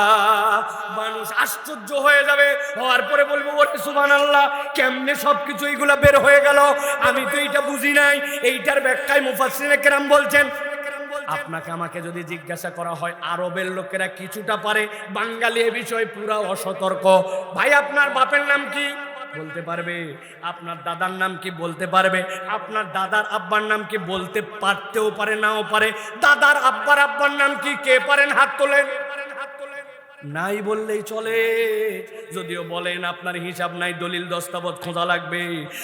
মানুষ আশ্চর্য হয়ে যাবে, হওয়ার পরে বলবো ওরে সুবহানাল্লাহ, কেমনে সবকিছু এইগুলা বের হয়ে গেল, আমি তো এইটা বুঝি নাই। এইটার ব্যাখ্যায় মুফাসসিরে কেরাম বলছেন, আপনাকে আমাকে যদি জিজ্ঞাসা করা হয় আরবের লোকেরা কিছুটা পারে, বাঙালি এ বিষয়ে পুরা অসতর্ক। ভাই আপনার বাপের নাম কি বলতে পারবে, আপনার দাদার নাম কি বলতে পারবে, আপনার দাদার আব্বার নাম কি বলতে পারতেও পারে নাও পারে। দাদার আব্বার নাম কি কে পারেন হাত তোলেন? নাই বললেই চলে। যদিও বলেন আপনার হিসাব নাই, দলিল দস্তাবেজ খোঁজা লাগবে,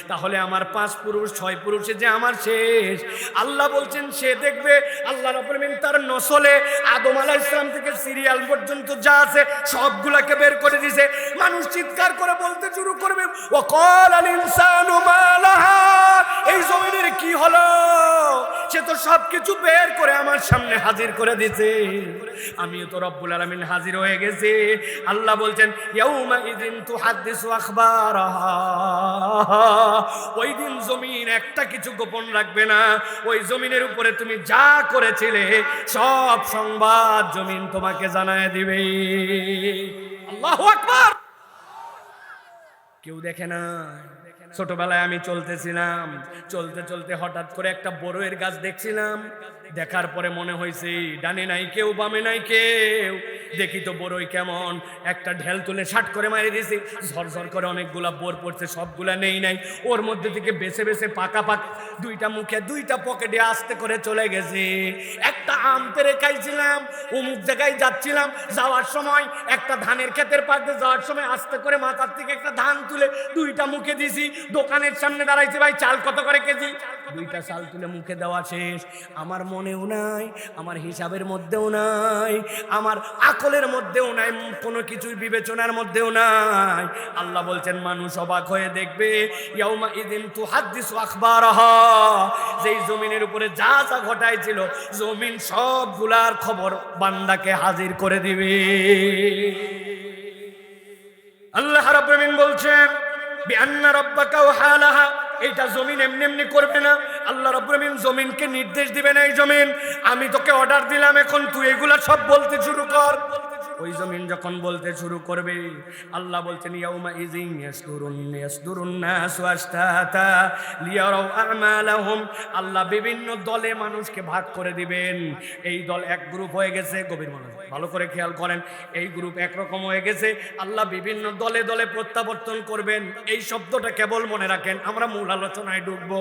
তাহলে আমার 5 পুরুষ 6 পুরুষে যে আমার শেষ। আল্লাহ বলছেন সে দেখবে। আল্লাহ রাব্বুল আমিন তার নসলে আদম আলাইহিস সালাম থেকে সিরিয়াল পর্যন্ত যা আছে সবগুলাকে বের করে দিয়েছে। মানুষ চিৎকার করে বলতে শুরু করবে ওয়া ক্বালাল ইনসানু মা লাহা, এই জমিনের কি হলো? সে তো সবকিছু বের করে আমার সামনে হাজির করে দিয়েছে, আমিও তো রব্বুল আলামিন হাজির হয়ে গেছে। আল্লাহ বলছেন ইয়াউমা ইযিন তুহাদ্দিসু আখবারাহা, ওই দিন জমিন একটা কিছু গোপন রাখবে না। ওই জমিনের উপরে তুমি যা করেছিলে সব সংবাদ জমিন তোমাকে জানায় দিবে। আল্লাহু আকবার। কেউ দেখে না। ছোটবেলায় আমি চলতেছিলাম, চলতে চলতে হঠাৎ করে একটা বড়ইয়ের গাছ দেখছিলাম। দেখার পরে মনে হয়েছে ডানে নাই কেউ, বামে নাই কেউ, দেখি তো বড়ই কেমন, একটা ঢেল তুলে শাট করে মারি দিয়েছি, ঝরঝর করে অনেকগুলা বোর পড়ছে, সবগুলা নেই নাই। ওর মধ্যে থেকে বেছে বেছে পাকা দুইটা মুখে দুইটা পকেটে আস্তে করে চলে গেছে। একটা আম পেড়ে খাইছিলাম, অমুক জায়গায় যাচ্ছিলাম, যাওয়ার সময় একটা ধানের ক্ষেতের পাশে যাওয়ার সময় আস্তে করে মাথার থেকে একটা ধান তুলে দুইটা মুখে দিছি। দোকানের সামনে দাঁড়াইছে, ভাই চাল কত করে কেজি? দুইটা চাল তুলে মুখে দেওয়া শেষ। আমার মনেও নাই, আমার হিসাবের মধ্যেও নাই, আমার আকলের মধ্যেও নাই, কোনো কিছুই বিবেচনার মধ্যেও নাই। আল্লাহ বলছেন মানুষ অবাক হয়ে দেখবে ইয়াউমা ইযিন তুহাদ্দিসু আখবারাহা, যেই জমিনের উপরে যা যা ঘটাইছিল জমিন সবগুলার খবর বান্দাকে হাজির করে দিবে। আল্লাহ রাব্বুল আমিন বলছেন বিআন্না রাব্বাকা ওয়াহালাহা, এইটা জমিন এমনি এমনি করবে না। আল্লাহ রাব্বুল আমিন জমিনকে নির্দেশ দিবেন, এই জমিন আমি তোকে অর্ডার দিলাম, এখন তুই এগুলা সব বলতে শুরু কর। ওই জমিন যখন বলতে শুরু করবে আল্লাহ বলছেন ইয়াউমা ইযিন ইয়াসদুরুন নাসু আশতাতা লিয়ারাউ আমালাহুম, আল্লাহ বিভিন্ন দলে মানুষকে ভাগ করে দিবেন। এই দল এক গ্রুপ হয়ে গেছে, গভীর মনোযোগ ভালো করে খেয়াল করেন, এই গ্রুপ একরকম হয়ে গেছে, আল্লাহ বিভিন্ন দলে দলে প্রত্যাবর্তন করবেন। এই শব্দটা কেবল মনে রাখেন, আমরা মূল আলোচনায় ঢুকবো।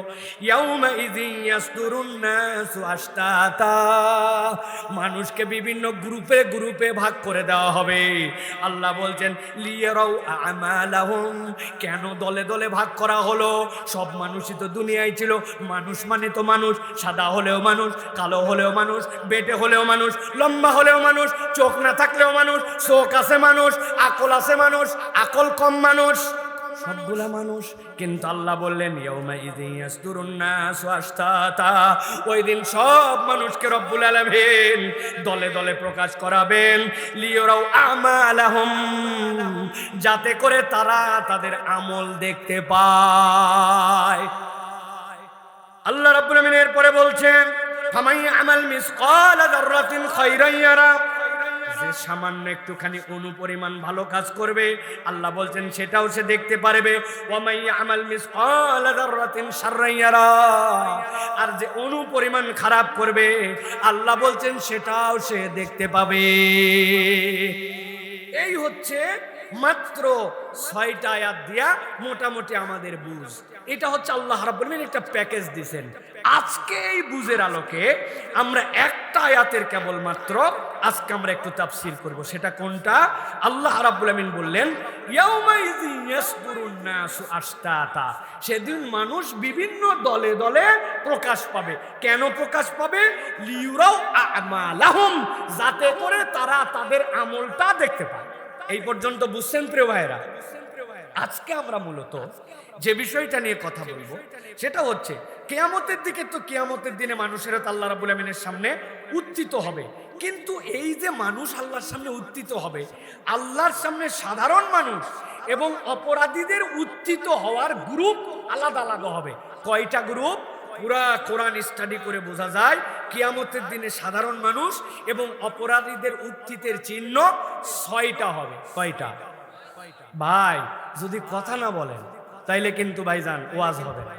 ইয়াউমা ইযিন ইয়াসদুরুন নাসু আশতাতা, মানুষকে বিভিন্ন গ্রুপে গ্রুপে ভাগ করে দেওয়া হবে। আল্লাহ বলছেন লিয়ারাউ আমালাহুম, কেন দলে দলে ভাগ করা হলো? সব মানুষই তো দুনিয়ায় ছিল, মানুষ মানে তো মানুষ, সাদা হলেও মানুষ, কালো হলেও মানুষ, বেটে হলেও মানুষ, লম্বা হলেও মানুষ, চোখ না থাকলেও মানুষ, চোখ আছে মানুষ, আকল আছে মানুষ, আকল কম মানুষ, সবগুলা মানুষ। কিন্তু আল্লাহ বললেন ইয়াউমা ইযিন ইয়াসদুরুন নাসু আশতাতা, ওই দিন সব মানুষকে রব্বুল আলামিন দলে দলে প্রকাশ করাবেন। লিয়ারাউ আমালাহুম, যাতে করে তারা তাদের আমল দেখতে পায়। আল্লাহ রাব্বুল আমিন এরপরে বলছেন ফামাই আমাল মিসকালা যাররাতিন খায়রান ইয়ারা, যে সামান্য একটুখানি অনুপরিমাণ ভালো কাজ করবে আল্লাহ বলছেন সেটাও সে দেখতে পারবে। ওয়ামাই আমাল মিসকালা যাররাতিন শাররান ইয়ারা, আর যে অনুপরিমাণ খারাপ করবে আল্লাহ বলছেন সেটাও সে দেখতে পাবে। এই হচ্ছে মাত্র 6টা আয়াত দিয়া মোটামুটি আমাদের বুঝ। এটা হচ্ছে আল্লাহ রাব্বুল আমিন একটা প্যাকেজ দিয়েছেন। আজকে এই বুঝের আলোকে আমরা একটা আয়াতের কেবল মাত্র আজকে আমরা একটু তাফসীর করব। সেটা কোনটা? আল্লাহ রাব্বুল আমিন বললেন ইয়াউমাইযিন ইয়াসদুরুন নাসু আশতাতা, সেদিন মানুষ বিভিন্ন দলে দলে প্রকাশ পাবে। কেন প্রকাশ পাবে? লিউরাও আমালাহুম, যাতে করে তারা তাদের আমলটা দেখতে পায়। এই পর্যন্ত বুঝছেন প্রিয় ভাইরা? আজকে আমরা মূলত যে বিষয়টা নিয়ে কথা বলবো সেটা হচ্ছে কিয়ামতের দিকে। তো কিয়ামতের দিনে মানুষেরা তো আল্লাহ রাব্বুল আমিনের সামনে উত্থিত হবে, কিন্তু এই যে মানুষ আল্লাহর সামনে উত্থিত হবে, আল্লাহর সামনে সাধারণ মানুষ এবং অপরাধীদের উত্থিত হওয়ার গ্রুপ আলাদা আলাদা হবে। কয়টা গ্রুপ? পুরা কোরআন স্টাডি করে বোঝা যায় কিয়ামতের দিনে সাধারণ মানুষ এবং অপরাধীদের উত্থিতের চিহ্ন 6টা হবে। কয়টা? ভাই যদি কথা না বলেন তাইলে কিন্তু ভাইজান ওয়াজ হবে না।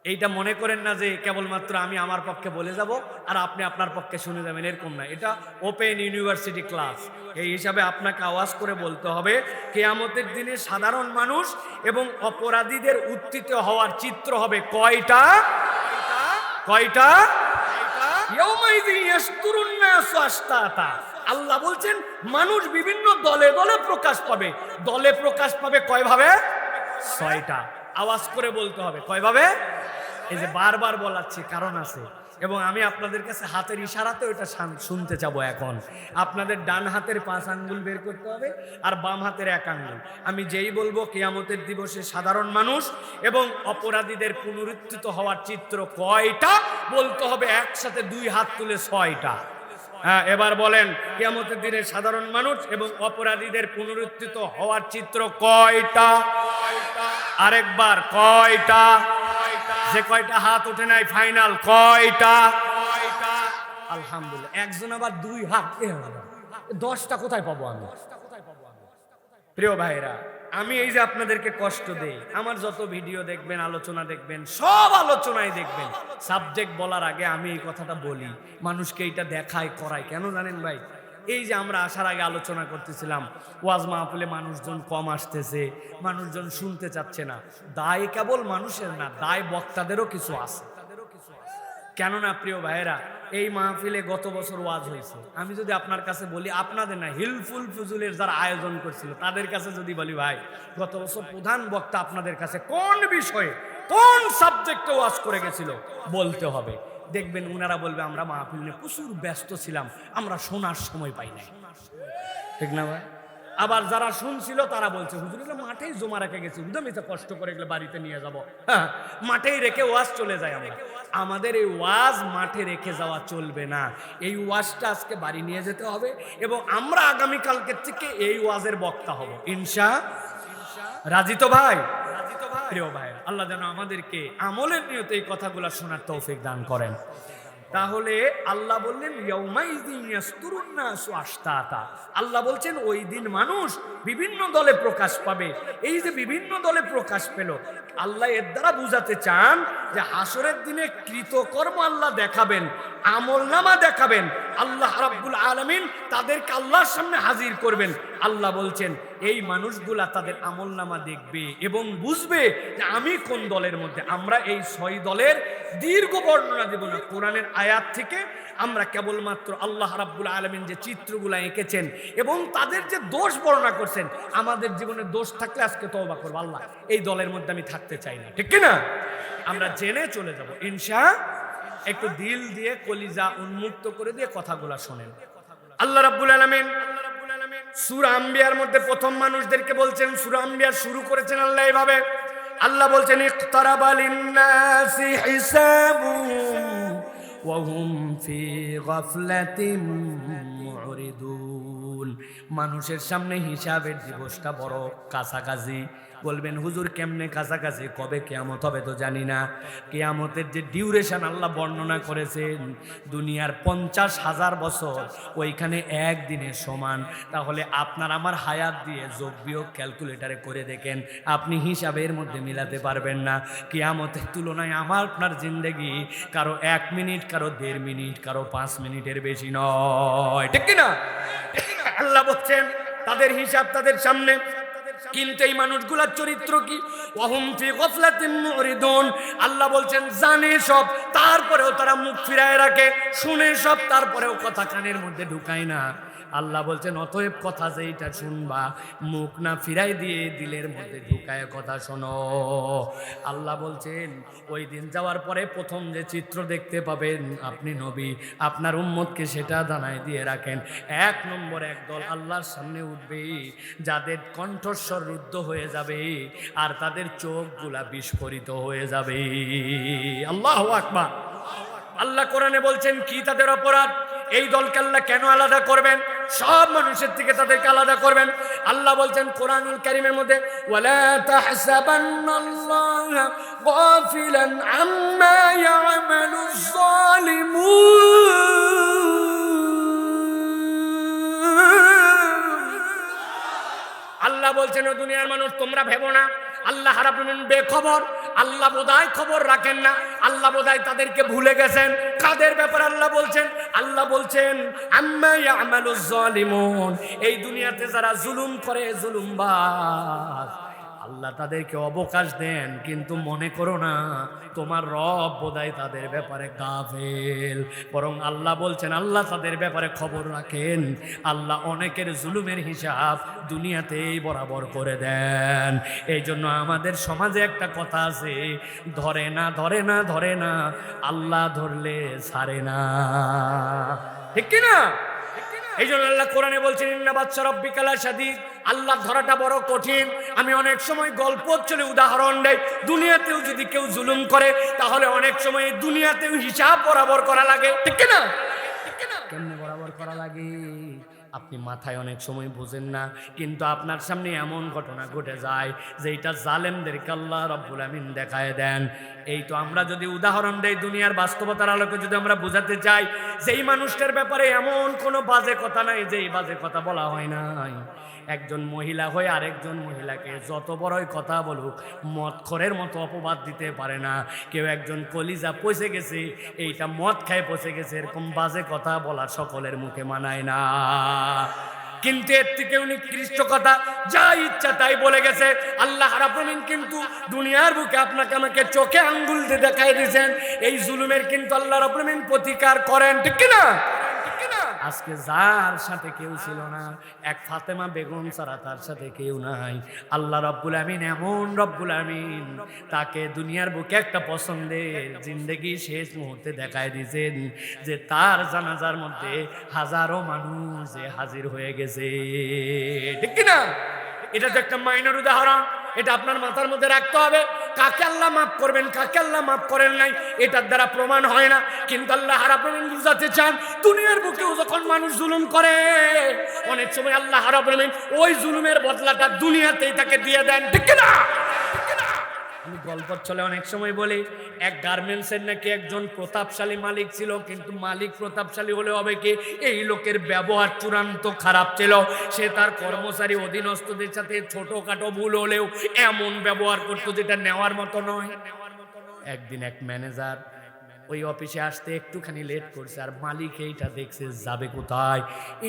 এইটা মনে করেন না যে কেবলমাত্র আমি আমার পক্ষে বলে যাব আর আপনি আপনার পক্ষে শুনে যাবেন, এরকম না। এটা ওপেন ইউনিভার্সিটি ক্লাস। এই হিসাবে আপনাকে আওয়াজ করে বলতে হবে কিয়ামতের দিনে সাধারণ মানুষ এবং অপরাধীদের উত্থিত হওয়ার চিত্র হবে কয়টা? কয়টা? ইয়াউমাইযিন ইয়াসদুরুন নাসু আশতাতা। আল্লাহ বলছেন মানুষ বিভিন্ন দলে দলে প্রকাশ পাবে। দলে প্রকাশ পাবে কয়ভাবে? 6টা। আওয়াজ করে বলতে হবে কয়ভাবে? এই যে বারবার বলাচ্ছি কারণ আছে, এবং আমি আপনাদের কাছে হাতের ইশারাতে ওটা শুনতে চাবো। এখন আপনাদের ডান হাতের 5 আঙ্গুল বের করতে হবে আর বাম হাতের 1 আঙ্গুল। আমি যেই বলবো কিয়ামতের দিবসে সাধারণ মানুষ এবং অপরাধীদের পুনরুত্থিত হওয়ার চিত্র কয়টা বলতে হবে একসাথে 2 হাত তুলে 6টা। হ্যাঁ, এবার বলেন কিয়ামতের দিনে সাধারণ মানুষ এবং অপরাধীদের পুনরুত্থিত হওয়ার চিত্র কয়টা? আরেকবার কয়টা? যে কয়টা হাত ওঠে নাই ফাইনাল কয়টা? আলহামদুলিল্লাহ। একজন আবার 2 হাত, 10টা কোথায় পাবো আমি? প্রিয় ভাইরা, আমি এই যে আপনাদেরকে কষ্ট দেই, আমার যত ভিডিও দেখবেন, আলোচনা দেখবেন, সব আলোচনায় দেখবেন সাবজেক্ট বলার আগে আমি এই কথাটা বলি, মানুষকে এইটা দেখায় করায়। কেন জানেন ভাই? এই যে আমরা আসার আগে আলোচনা করতেছিলাম ওয়াজ মাহফিলে মানুষজন কম আসতেছে, মানুষজন শুনতে চাচ্ছে না। দায় কেবল মানুষের না, দায় বক্তাদেরও কিছু আছে। কেননা প্রিয় ভাইয়েরা, এই মাহফিলে গত বছর ওয়াজ হয়েছে। আমি যদি আপনার কাছে বলি, আপনাদের না, হিলফুল ফুজুলের যারা আয়োজন করছিল তাদের কাছে যদি বলি ভাই গত বছর প্রধান বক্তা আপনাদের কাছে কোন বিষয়ে কোন সাবজেক্টে ওয়াজ করে গেছিল, বলতে হবে। দেখবেন উনারা বলবে আমরা মাহফিল নিয়ে প্রচুর ব্যস্ত ছিলাম, আমরা শোনার সময় পাই নাই। ঠিক না ভাই? আবার যারা শুনছিল তারা বলছে হুজুর এগুলো মাঠেই জমা রেখে গেছি, আমি তো কষ্ট করে এগুলো বাড়িতে নিয়ে যাব। হ্যাঁ, মাঠেই রেখে ওয়াজ চলে যায়। আমাদের এই ওয়াজ মাঠে রেখে যাওয়া চলবে না। এই ওয়াজটা আজকে বাড়ি নিয়ে যেতে হবে এবং আমরা আগামীকালকের থেকে এই ওয়াজের বক্তা হব ইনশাআল্লাহ। রাজি তো ভাই? প্রিয় ভাই, আল্লাহ যেন আমাদেরকে আমলের নিয়তে এই কথাগুলো শোনার তৌফিক দান করেন। তাহলে আল্লাহ বললেন ইয়াউমাইযিন ইয়াসদুরুন নাসু আশতাতা। আল্লাহ বলছেন ওই দিন মানুষ বিভিন্ন দলে প্রকাশ পাবে। এই যে বিভিন্ন দলে প্রকাশ পেল, আল্লাহ এর দ্বারা বুঝাতে চান যে হাসরের দিনে কৃতকর্ম আল্লাহ দেখাবেন, আমলনামা দেখাবেন। আল্লাহ রাব্বুল আলামিন তাদেরকে আল্লাহর সামনে হাজির করবেন। আল্লাহ বলছেন এই মানুষগুলা তাদের আমলনামা দেখবে এবং বুঝবে যে আমি কোন দলের মধ্যে। আমরা এই 6 দলের দীর্ঘ বর্ণনা দেব না, কোরআনের আয়াত থেকে আমরা কেবলমাত্র আল্লাহ রাব্বুল আলামিন যে চিত্রগুলো এঁকেছেন এবং তাদের যে দোষ বর্ণনা করছেন, আমাদের জীবনে দোষ থাকলে আজকে তওবা করব, আল্লাহ এই দলের মধ্যে আমি থাকতে চাই না। ঠিক কি না? আমরা জেনে চলে যাব ইনশাআল্লাহ। একটু দিল দিয়ে কলিজা উন্মুক্ত করে দিয়ে কথাগুলো শোনেন। আল্লাহ রাব্বুল আলামিন সূরা আম্বিয়ার মধ্যে প্রথম মানুষদেরকে বলছেন, সূরা আম্বিয়া শুরু করেছেন আল্লাহ এভাবে। আল্লাহ বলছেন ইকতারাবা লিন-নাসি হিসাবুহুম ওয়া হুম ফি গাফলাতিন মুরিদুন। মানুষের সামনে হিসাবের দিবসটা বড় কাছাকাছি। বলবেন হুজুর কেমনে কাছাকাছি, কবে কিয়ামত হবে তো জানি না। কিয়ামতের যে ডিউরেশন আল্লাহ বর্ণনা করেছেন দুনিয়ার 50,000 বছর, ওইখানে একদিনের সমান। তাহলে আপনার আমার হায়াত দিয়ে যোগ বিয়োগ ক্যালকুলেটারে করে দেখেন, আপনি হিসাবের মধ্যে মিলাতে পারবেন না। কিয়ামতের তুলনায় আমার আপনার জিন্দেগি কারো 1 মিনিট, কারো 1.5 মিনিট, কারো 5 মিনিটের বেশি নয়। ঠিক কিনা? আল্লাহ বলছেন তাদের হিসাব তাদের সামনে। কিন্তু এই মানুষগুলোর চরিত্র কি? ওয়াহুম ফি গাফলাতিন মুরিদুন। আল্লাহ বলছেন জানে সব, তারপরেও তারা মুখ ফিরায় রাখে, শুনে সব, তারপরেও কথা কানের মধ্যে ঢুকায় না। আল্লাহ বলছেন অতএব কথা যেইটা শুনবা মুখ না ফিরাই দিয়ে দিলের মধ্যে ঢুকায় কথা শোনো। আল্লাহ বলছেন ওই দিন যাওয়ার পরে প্রথম যে চিত্র দেখতে পাবেন আপনি নবী আপনার উম্মতকে সেটা জানাই দিয়ে রাখেন। এক নম্বর একদল আল্লাহর সামনে উঠবে যাদের কণ্ঠস্বর রুদ্ধ হয়ে যাবে আর তাদের চোখগুলা বিস্ফোরিত হয়ে যাবে। আল্লাহু আকবার। আল্লাহ কোরআনে বলছেন কি তাদের অপরাধ? এই দলকে আল্লাহ কেন আলাদা করবেন? সব মানুষের থেকে তাদেরকে আলাদা করবেন। আল্লাহ বলছেন কোরআনুল কারীমের মধ্যে ওয়ালা তাহসাবান্নাল্লাহা গাফিলান আম্মা ইয়ামালুজ জালিমুন। আল্লাহ বলছেন ও দুনিয়ার মানুষ তোমরা ভেবো না আল্লাহ রাব্বুল আলামিন বেখবর। আল্লাহ বোধহয় খবর রাখেন না, আল্লাহ বোধহয় তাদেরকে ভুলে গেছেন। কাদের ব্যাপারে আল্লাহ বলছেন? আল্লাহ বলছেন আম্মা ইয়ামালুজ জালিমুন, এই দুনিয়াতে যারা জুলুম করে, জুলুমবাজ, আল্লাহ তাদেরকে অবকাশ দেন কিন্তু মনে করো না তোমার রব বোধহয় তাদের ব্যাপারে গাফেল। বরং আল্লাহ বলছেন আল্লাহ তাদের ব্যাপারে খবর রাখেন। আল্লাহ অনেকের জুলুমের হিসাব দুনিয়াতেই বরাবর করে দেন। এই জন্য আমাদের সমাজে একটা কথা আছে, ধরে না ধরে না ধরে না, আল্লাহ ধরলে ছাড়ে না। ঠিক কিনা? এই জন্য আল্লাহ কোরআনে বলছেন ইন্না বাতশা রাব্বিকা লাশাদীদ, আল্লাহ ধরাটা বড় কঠিন। আমি অনেক সময় গল্প চলে উদাহরণ দেই, দুনিয়াতেও যদি কেউ জুলুম করে তাহলে অনেক সময় দুনিয়াতেও হিসাব বরাবর করা লাগে। ঠিক না? কেমনে বরাবর করা লাগে আপনি মাথায় অনেক সময় বুঝেন না, কিন্তু আপনার সামনে এমন ঘটনা ঘটে যায় যেটা জালেমদেরকে আল্লাহ রাব্বুল আমিন দেখায় দেন। এই তো আমরা যদি উদাহরণ দেই দুনিয়ার বাস্তবতার আলোকে যদি আমরা বোঝাতে চাই, যেই মানুষটার ব্যাপারে এমন কোনো বাজে কথা নাই যেই বাজে কথা বলা হয় নাই। একজন মহিলা হয়ে আরেকজন মহিলাকে যত বড়ই কথা বলুক মদখোরের মতো অপবাদ দিতে পারে না। কেউ একজন কলিজা পচে গেছে, এইটা মদ খায় পচে গেছে, এরকম বাজে কথা বলা সকলের মুখে মানায় না। কিন্তু এর থেকে নিকৃষ্ট কথা যা ইচ্ছা তাই বলে গেছে। আল্লাহ রাব্বুল আলামিন কিন্তু দুনিয়ার বুকে আপনাকে আমাকে চোখে আঙ্গুল দিয়ে দেখাই দিয়েছেন এই জুলুমের কিন্তু আল্লাহ রাব্বুল আলামিন প্রতিকার করেন। ঠিক কি না? আজকে যার সাথে কেউ ছিল না, এক ফাতেমা বেগম ছাড়া তার সাথে কেউ নাই। আল্লাহ রাব্বুল আমিন এমন রব্বুল আমিন তাকে দুনিয়ার বুকে একটা পছন্দের জিন্দেগি শেষ মুহূর্তে দেখায় দিয়েছেন যে তার জানাজার মধ্যে হাজারো মানুষ যে হাজির হয়ে গেছে। ঠিক কি না? এটা তো একটা মাইনর উদাহরণ, এটা আপনার মাথার মধ্যে রাখতে হবে। কাকে আল্লাহ মাফ করবেন, কাকে আল্লাহ মাফ করেন নাই, এটার দ্বারা প্রমাণ হয় না। কিন্তু আল্লাহ রাব্বুল আমিন বুঝাতে চান দুনিয়ার বুকেও যখন মানুষ জুলুম করে অনেক সময় আল্লাহ রাব্বুল আমিন ওই জুলুমের বদলাটা দুনিয়াতেই তাকে দিয়ে দেন। ঠিক না? আমি গল্প চলে অনেক সময় বলি এক গার্মেন্টসের নাকি একজন প্রতাপশালী মালিক ছিল, কিন্তু মালিক প্রতাপশালী হলে হবে কি এই লোকের ব্যবহার চূড়ান্ত খারাপ ছিল। সে তার কর্মচারী অধীনস্থদের সাথে ছোটখাটো ভুল হলেও এমন ব্যবহার করতো যেটা নেওয়ার মতো নয়। একদিন এক ম্যানেজার ওই অফিসে আসতে একটুখানি লেট করছে, আর মালিক এইটা দেখছে যাবে কোথায়,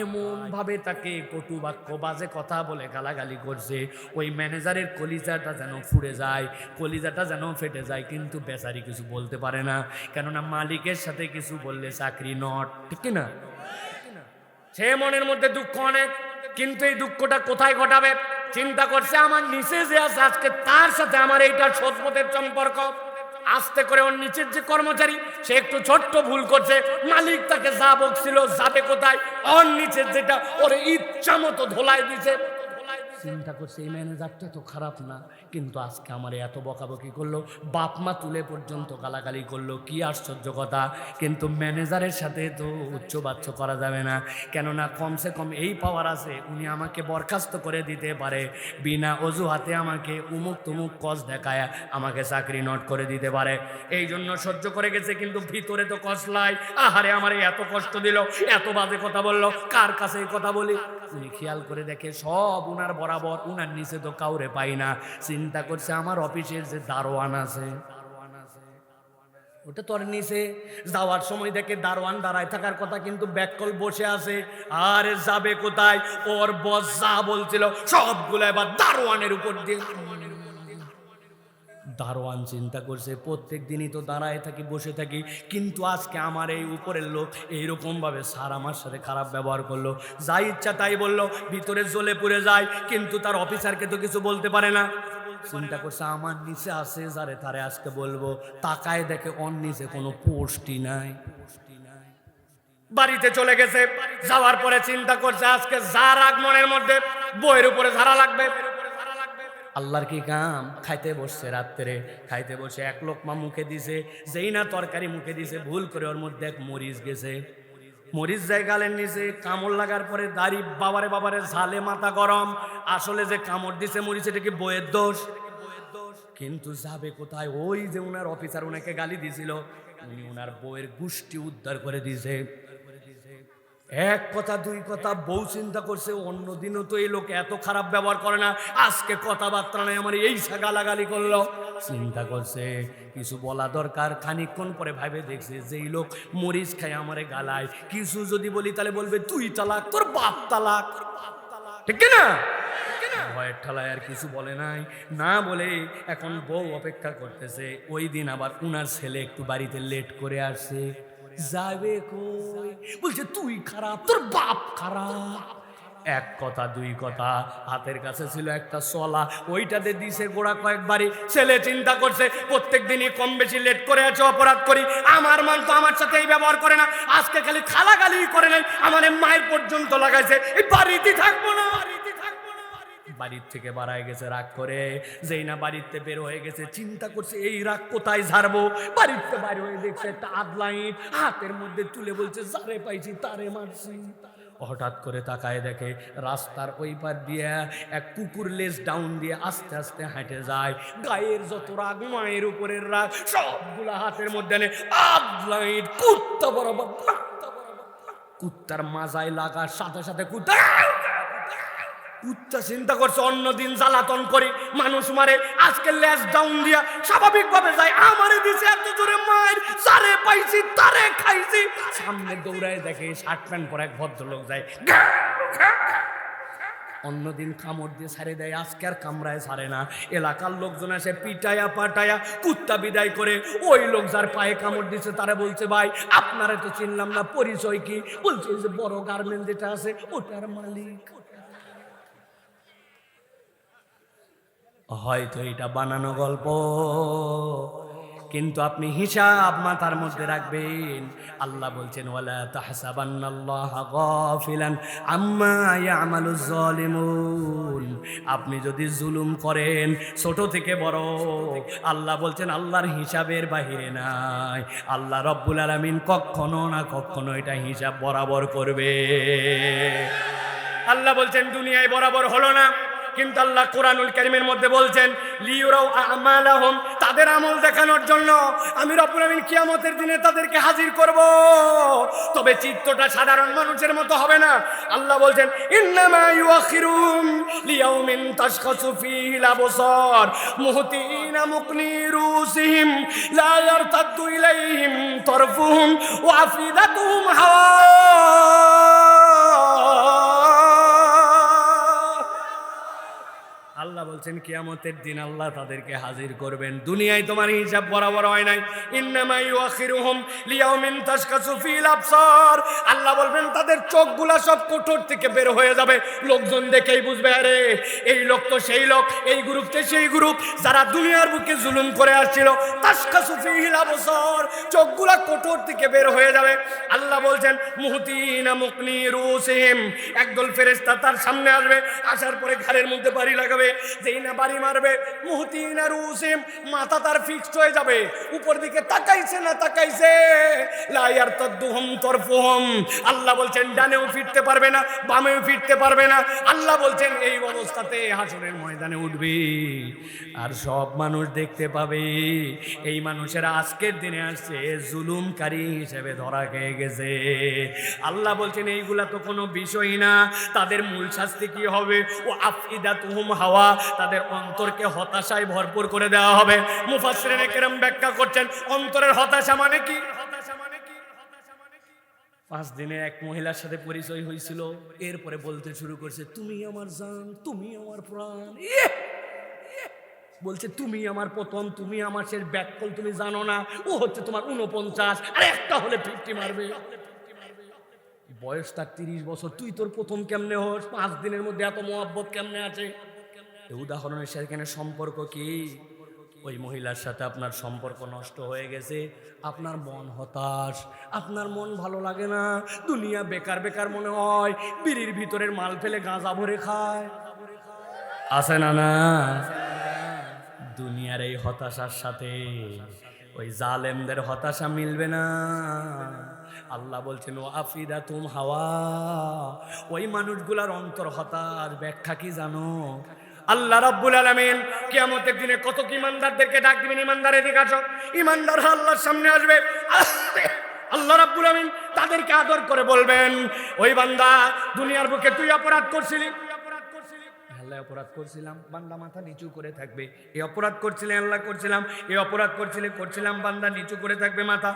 এমন ভাবে তাকে কটু বাক্য বাজে কথা বলে গালাগালি করছে। ওই ম্যানেজারের কলিজাটা যেন ফুড়ে যায়, কলিজাটা যেন ফেটে যায়, কিন্তু বেচারি কিছু বলতে পারে না, কেননা মালিকের সাথে কিছু বললে চাকরি নট। ঠিক না? সে মনের মধ্যে দুঃখ অনেক, কিন্তু এই দুঃখটা কোথায় ঘটাবে চিন্তা করছে আমার নিচে যে আছে আজকে তার সাথে আমার এইটা সৎপথের সম্পর্ক। আস্তে করে ওর নিচের যে কর্মচারী সে একটু ছোট্ট ভুল করছে, মালিক তাকে যা বকছিল যাবে কোথায়, ওর নিচের যেটা ওর ইচ্ছা মতো ধোলাই দিছে। চিন্তা করছে এই ম্যানেজারটা তো খারাপ না, কিন্তু আজকে আমার এত বকাবকি করলো, বাপ মা তুলে পর্যন্ত গালাগালি করলো, কি আশ্চর্য কথা। কিন্তু ম্যানেজারের সাথে তো উচ্চবাচ্য করা যাবে না, কেননা কমসে কম এই পাওয়ার আছে উনি আমাকে বরখাস্ত করে দিতে পারে, বিনা অজুহাতে আমাকে উমুক তুমুক কজ দেখায় আমাকে চাকরি নট করে দিতে পারে। এই জন্য সহ্য করে গেছে, কিন্তু ভিতরে তো কষলাই, আহারে আমার এত কষ্ট দিল, এত বাজে কথা বললো, কার কাছে এই কথা বলি। উনি খেয়াল করে দেখে সব উনার বরাবর, উনার নিচে তো কাউরে পাই না। চিন্তা করছে আমার অফিসের যে দারোয়ান আছে ওটা তোর নিচে যাওয়ার সময় দেখে দারোয়ান দাঁড়ায় থাকার কথা, কিন্তু ব্যাককল বসে আছে। আর যাবে কোথায়? ওর বস যা বলছিল সবগুলো এবার দারোয়ানের উপর দিয়ে। দারোয়ান চিন্তা করছে প্রত্যেক দিনই তো দাঁড়ায় থাকি, বসে থাকি, কিন্তু আজকে আমার এই উপরের লোক এইরকম ভাবে স্যার আমার সাথে খারাপ ব্যবহার করলো, যা ইচ্ছা তাই বললো, ভিতরে জ্বলে পুড়ে যায়, কিন্তু তার অফিসারকে তো কিছু বলতে পারে না। চিন্তা করছে আমার নিচে আছে যারে তারে আজকে বলবো। তাকায় দেখে ওর নিচে কোনো পোস্টই নাই। বাড়িতে চলে গেছে, যাওয়ার পরে চিন্তা করছে আজকে যা রাগ মনের মধ্যে বইয়ের উপরে ঝাড়া লাগবে। আল্লাহর কি কাম, খাইতে বসছে রাত্রে, খাইতে বসে এক লোকমা মুখে দিছে, যেই না তরকারি মুখে দিছে ভুল করে ওর মধ্যে এক মরিচ গেছে। মরিচ যায় গালের নিচে, কামড় লাগার পরে দাড়ি বাবারে বাবারে ঝালে মাথা গরম। আসলে যে কামড় দিছে মরিচ, এটা কি বইয়ের দোষ? কিন্তু যাবে কোথায়? ওই যে উনার অফিসার উনাকে গালি দিছিল, উনি উনার বউয়ের গোষ্ঠী উদ্ধার করে দিয়েছে। এক কথা দুই কথা, বউ চিন্তা করছে অন্যদিনও তো এই লোক এত খারাপ ব্যবহার করে না, আজকে কথাবার্তা নাই আমার এই গালাগালি করলো। চিন্তা করছে কিছু বলা দরকার। খানিকক্ষণ পরে ভাবে দেখছে যেই লোক মরিচ খায় আমারে গালায়, কিছু যদি বলি তাহলে বলবে তুই তালাক, তোর বাপ তালাক, ঠিক না? ভয়ের ঠেলায় আর কিছু বলে নাই, না বলে এখন বউ অপেক্ষা করতেছে। ওই দিন আবার উনার ছেলে একটু বাড়িতে লেট করে আসছে। যাবে কই? বলছে তুই খারাপ, তোর বাপ খারাপ। এক কথা দুই কথা, হাতের কাছে ছিল একটা সলা, ওইটাতে দিছে গোড়া কয়েকবারই। ছেলে চিন্তা করছে প্রত্যেক দিনই কম বেশি লেট করে আছে, অপরাধ করি, আমার মান তো আমার সাথে এই ব্যবহার করে না, আজকে খালি খালাগালি করে নাই, আমার মায়ের পর্যন্ত লাগাইছে, এই বাড়িতে থাকবো না। বাড়ির থেকে বাড়ায় গেছে রাগ করে, যেই না বাড়িতে বের হয়ে গেছে চিন্তা করছে এই রাগ কোথায় ঝাড়বো। বাড়িতে বাইরে হয়ে দেখছে একটা আদলাইট হাতের মধ্যে তুলে বলছে যারে পাইছি তারে মারছি। হঠাৎ করে তাকায় দেখে রাস্তার ওই পার দিয়ে এক কুকুর লেজ ডাউন দিয়ে আস্তে আস্তে হেঁটে যায়। গায়ের যত রাগ, মায়ের উপরের রাগ, সবগুলা হাতের মধ্যে নে আদলাইট কুত্তা বরাবর। কুত্তার মাজায় লাগার সাথে সাথে কুত্তা চিন্তা করছে অন্যদিন জ্বালাতন করি, মানুষ মারে, আজকে লেজ ডাউন দিয়া স্বাভাবিক ভাবে যায়, আমারে দিছে এত জোরে মার, যারে পাইছি তারে খাইছি। সামনে দৌড়ায় দেখে শার্ট প্যান্ট পরে এক ভদ্রলোক যায়, অন্যদিন কামড় দিয়ে ছাড়ে দেয়, আজকে আর কামড়ায় ছাড়ে না। এলাকার লোকজন এসে পিটায়া পাটায়া কুত্তা বিদায় করে ওই লোক যার পায়ে কামড় দিচ্ছে তারা বলছে ভাই আপনারে তো চিনলাম না, পরিচয় কি? বলছে যে বড় গার্মেন্ট যেটা আছে ওটার মালিক। হয়তো এটা বানানো গল্প, কিন্তু আপনি হিসাব মাথার মধ্যে রাখবেন। আল্লাহ বলছেন ওয়ালা তাহসাবান্নাল্লাহা গাফিলান আম্মা ইয়ামালুজ জালিমুন। আপনি যদি জুলুম করেন ছোট থেকে বড়, আল্লাহ বলছেন আল্লাহর হিসাবের বাহিরে নাই। আল্লাহ রব্বুল আলামিন কখনো না কখনো এটা হিসাব বরাবর করবে। আল্লাহ বলছেন দুনিয়ায় বরাবর হলো না, কিন্তু আল্লাহ কোরআনুল কারীমের মধ্যে বলছেন লিয়ুরাউ আমালাহুম, তাদের আমল দেখানোর জন্য আমি রব্বুল আমিন কিয়ামতের দিনে তাদেরকে হাজির করব। তবে চিত্তটা সাধারণ মানুষের মতো হবে না। আল্লাহ বলছেন ইন্নামা ইউআখিরুহুম লিয়াউমিন তাশখাসু ফীহিল আবসার মুহতিনা মুকনি রুসিহিম লা ইয়ারতাদ্দু ইলাইহিম তারফুহুম ওয়া আফিদাতুহুম হাওয়া। আল্লাহ বলছেন কিয়ামতের দিন আল্লাহ তাদেরকে হাজির করবেন। দুনিয়ায় তোমার হিসাব বরাবর হয় নাই। ইন্নামা ইউআখিরুহুম লিয়াউমিন তাশখাসু ফীল আবসার, আল্লাহ বলবেন তাদের চোখগুলা সব কোঠর থেকে বের হয়ে যাবে, লোকজন দেখেই বুঝবে আরে এই লোক তো সেই লোক, এই গ্রুপ তো সেই গ্রুপ যারা দুনিয়ার বুকে জুলুম করে আসছিল। তাশখাসু ফীল আবসার, চোখগুলা কোঠর থেকে বের হয়ে যাবে। আল্লাহ বলছেন মুহতিনা মুকনি রুসিহিম, একদল ফেরেশতা তার সামনে আসবে, আসার পরে ঘাড়ের মধ্যে বাড়ি লাগাবে, যেই না বাড়ি মারবে মুহতিনা রুসিহিম, মাথা তার ফিক্সড হয়ে যাবে, উপর দিকে তাকাইছে না তাকাইছে লা ইয়ারতাদ্দুহুম তারফুহুম। আল্লাহ বলছেন ডানেও ফিরতে পারবে না, বামেও ফিরতে পারবে না। আল্লাহ বলছেন এই অবস্থাতে হাসরের ময়দানে উঠবে আর সব মানুষ দেখতে পাবে এই মানুষেরা আজকের দিনে আসছে জুলুমকারী হিসেবে ধরা খেয়ে গেছে। আল্লাহ বলছেন এইগুলা তো কোনো বিষয় না, তাদের মূল শাস্তি কি হবে? ও আফিদাতুহুম হাওয়া, হাওয়া, তাদের অন্তরকে হতাশায় ভরপুর করে দেওয়া হবে। মুফাসসিরিনে কেরাম ব্যাখ্যা করছেন অন্তরের হতাশা মানে কি। 5 দিনে এক মহিলার সাথে পরিচয় হয়েছিল, এরপরে বলতে শুরু করছে তুমি আমার জান, তুমি আমার প্রাণ। বলছে তুমি আমার প্রথম, তুমি আমার শেষ, ব্যাককল তুমি জানো না, ও হচ্ছে তোমার 49 আর একটা হলে 50 মারবে। বয়স তার 30 বছর, তুই তোর প্রথম কেমনে হোস? 5 দিনের মধ্যে এত মহব্বত কেমনে আছে? উদাহরণের সেখানে সম্পর্ক কি? ওই মহিলার সাথে আপনার সম্পর্ক নষ্ট হয়ে গেছে, আপনার মন হতাশ, আপনার মন ভালো লাগে না, দুনিয়া বেকার বেকার মনে হয়, বিড়ির ভিতরের মাল ফেলে গাঁজা ভরে খায়, আছে না? না, দুনিয়ার এই হতাশার সাথে ওই জালেমদের হতাশা মিলবে না। আল্লাহ বলছেন ও আফিদা তুম হাওয়া, ওই মানুষগুলার অন্তর হতাশ। ব্যাখ্যা কি জানো? আল্লাহ রাব্বুল আলামিন কিয়ামতের দিনে কত কি ইমানদারদেরকে ডাক দিবেন, ইমানদার এদিকে আসো। ইমানদার আল্লাহর সামনে আসবে, আল্লাহ রাব্বুল আলামিন তাদেরকে আদর করে বলবেন ওই বান্দা দুনিয়ার বুকে তুই অপরাধ করছিলি, আল্লাহ অপরাধ করছিলাম, বান্দা মাথা নিচু করে থাকবে। এই অপরাধ করছিলেন আল্লাহ, করছিলাম, এই অপরাধ করছিলাম, বান্দা নিচু করে থাকবে মাথা।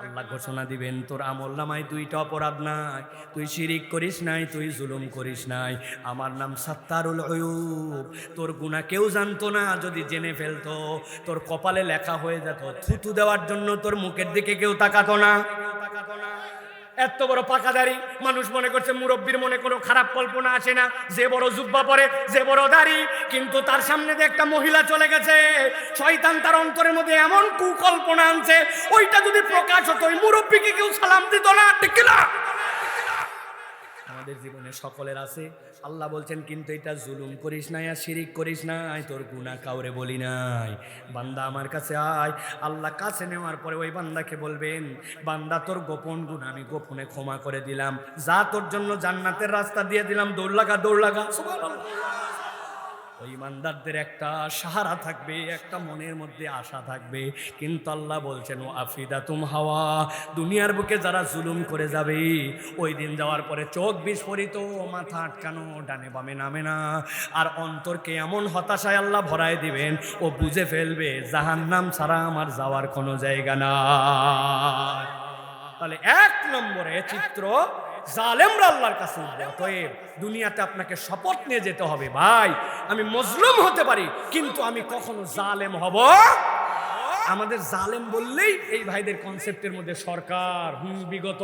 আল্লাহ ঘোষণা দিবেন তোর আমলনামায় 2টা অপরাধ নাই, তুই শিরিক করিস নাই, তুই জুলুম করিস নাই, আমার নাম সাত্তারুল উয়ুব। তোর গুনাহ কেউ জানতো না, যদি জেনে ফেলতো তোর কপালে লেখা হয়ে যেত, থুতু দেওয়ার জন্য তোর মুখের দিকে কেউ তাকাতো না। এত বড় পাকাদারি মানুষ মনে করছে, মুরব্বীর মনে কোনো খারাপ কল্পনা আসে না, যে বড় জুব্বা পরে, যে বড় দাড়ি, কিন্তু তার সামনে দিয়ে একটা মহিলা চলে গেছে, শয়তান তার অন্তরের মধ্যে এমন কুকল্পনা আনছে, ওইটা যদি প্রকাশ হতো ওই মুরব্বীকে কেউ সালাম দিত না। ঠিক না? আমাদের জীবনে সকলের আছে। আল্লাহ বলছেন কিন্তু এটা জুলুম করিস নাই আর শিরিক করিস নাই, তোর গুনাহ কাউরে বলি নাই, বান্দা আমার কাছে আয়। আল্লাহ কাছে নেওয়ার পরে ওই বান্দাকে বলবেন বান্দা তোর গোপন গুনাহ আমি গোপনে ক্ষমা করে দিলাম, যা তোর জন্য জান্নাতের রাস্তা দিয়ে দিলাম, দৌড় লাগা দৌড় লাগা। সুবহানাল্লাহ। ওই ইমানদারদের একটা সাহারা থাকবে, একটা মনের মধ্যে আশা থাকবে। কিন্তু আল্লাহ বলছেন ও আফিদা তুম হাওয়া, দুনিয়ার বুকে যারা জুলুম করে যাবে ওই দিন যাওয়ার পরে চোখ বিস্ফোরিত, মাথা আটকানো, ডানে বামে নামে না, আর অন্তরকে এমন হতাশায় আল্লাহ ভরায় দিবেন ও বুঝে ফেলবে জাহান্নাম ছাড়া আমার যাওয়ার কোনো জায়গা না। তাহলে 1 নম্বরে চিত্র জালেমরা আল্লাহর কাছে উঠবে। অতএব দুনিয়াতে আপনাকে শপথ নিয়ে যেতে হবে, ভাই আমি মজলুম হতে পারি কিন্তু আমি কখনো জালেম হব। আমাদের জালেম বললেই এই ভাইদের কনসেপ্টের মধ্যে সরকার, বিগত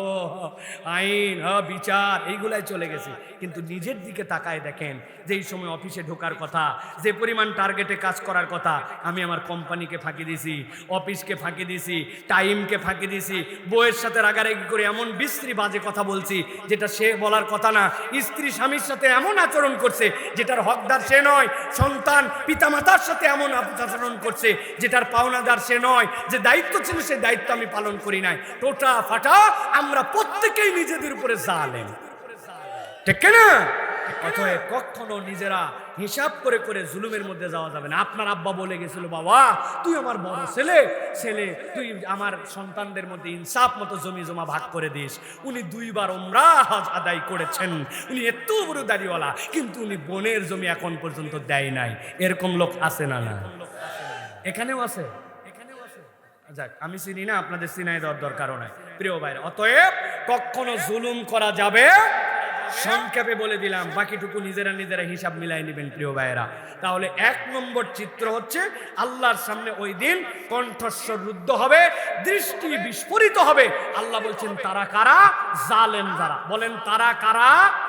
আইন, বিচার এইগুলাই চলে গেছে। কিন্তু নিজের দিকে তাকায় দেখেন, যেই সময় অফিসে ঢোকার কথা, যে পরিমাণ টার্গেটে কাজ করার কথা, আমি আমার কোম্পানিকে ফাঁকি দিছি, অফিসকে ফাঁকি দিছি, টাইমকে ফাঁকি দিছি, বউয়ের সাথে রাগারাগি করে এমন বিশ্রী বাজে কথা বলছি যেটা সে বলার কথা না, স্ত্রী স্বামীর সাথে এমন আচরণ করছে যেটার হকদার সে নয়, সন্তান পিতামাতার সাথে এমন আচরণ করছে যেটার পাওনাদার সে নয়, যে দায়িত্ব ছিল সেই দায়িত্ব আমি পালন করি নাই। টোটা ফাটা আমরা প্রত্যেকেই নিজেদের উপরে জালেম, ঠিক না? অতএব কখনো নিজেরা হিসাব করে করে জুলুমের মধ্যে যাওয়া যাবে না। আপনার আব্বা বলে গেছিল বাবা তুই আমার বড় ছেলে, তুই আমার সন্তানদের মধ্যে ইনসাফ মতো জমি জমা ভাগ করে দিস। উনি 2 বার উমরা হজ আদায় করেছেন, উনি এত বড় দাড়িওয়ালা, কিন্তু উনি বোনের জমি এখন পর্যন্ত দেয় নাই। এরকম লোক আছে না? না, এখানেও আছে। যাক, আমি চিনি না, আপনাদের চিনাই দেওয়ার দরকারও নাই। প্রিয় ভাইরা, অতএব কখনো জুলুম করা যাবে, সংক্ষেপে বলে দিলাম, বাকিটুকু নিজেরা হিসাব মিলাই নেবেন প্রিয় ভাইরা। তাহলে 1 নম্বর চিত্র হচ্ছে আল্লাহর সামনে ওই দিন কণ্ঠস্বর রুদ্ধ হবে, দৃষ্টি বিস্ফোরিত হবে। আল্লাহ বলছেন তারা কারা? জালেম যারা। বলেন তারা কারা?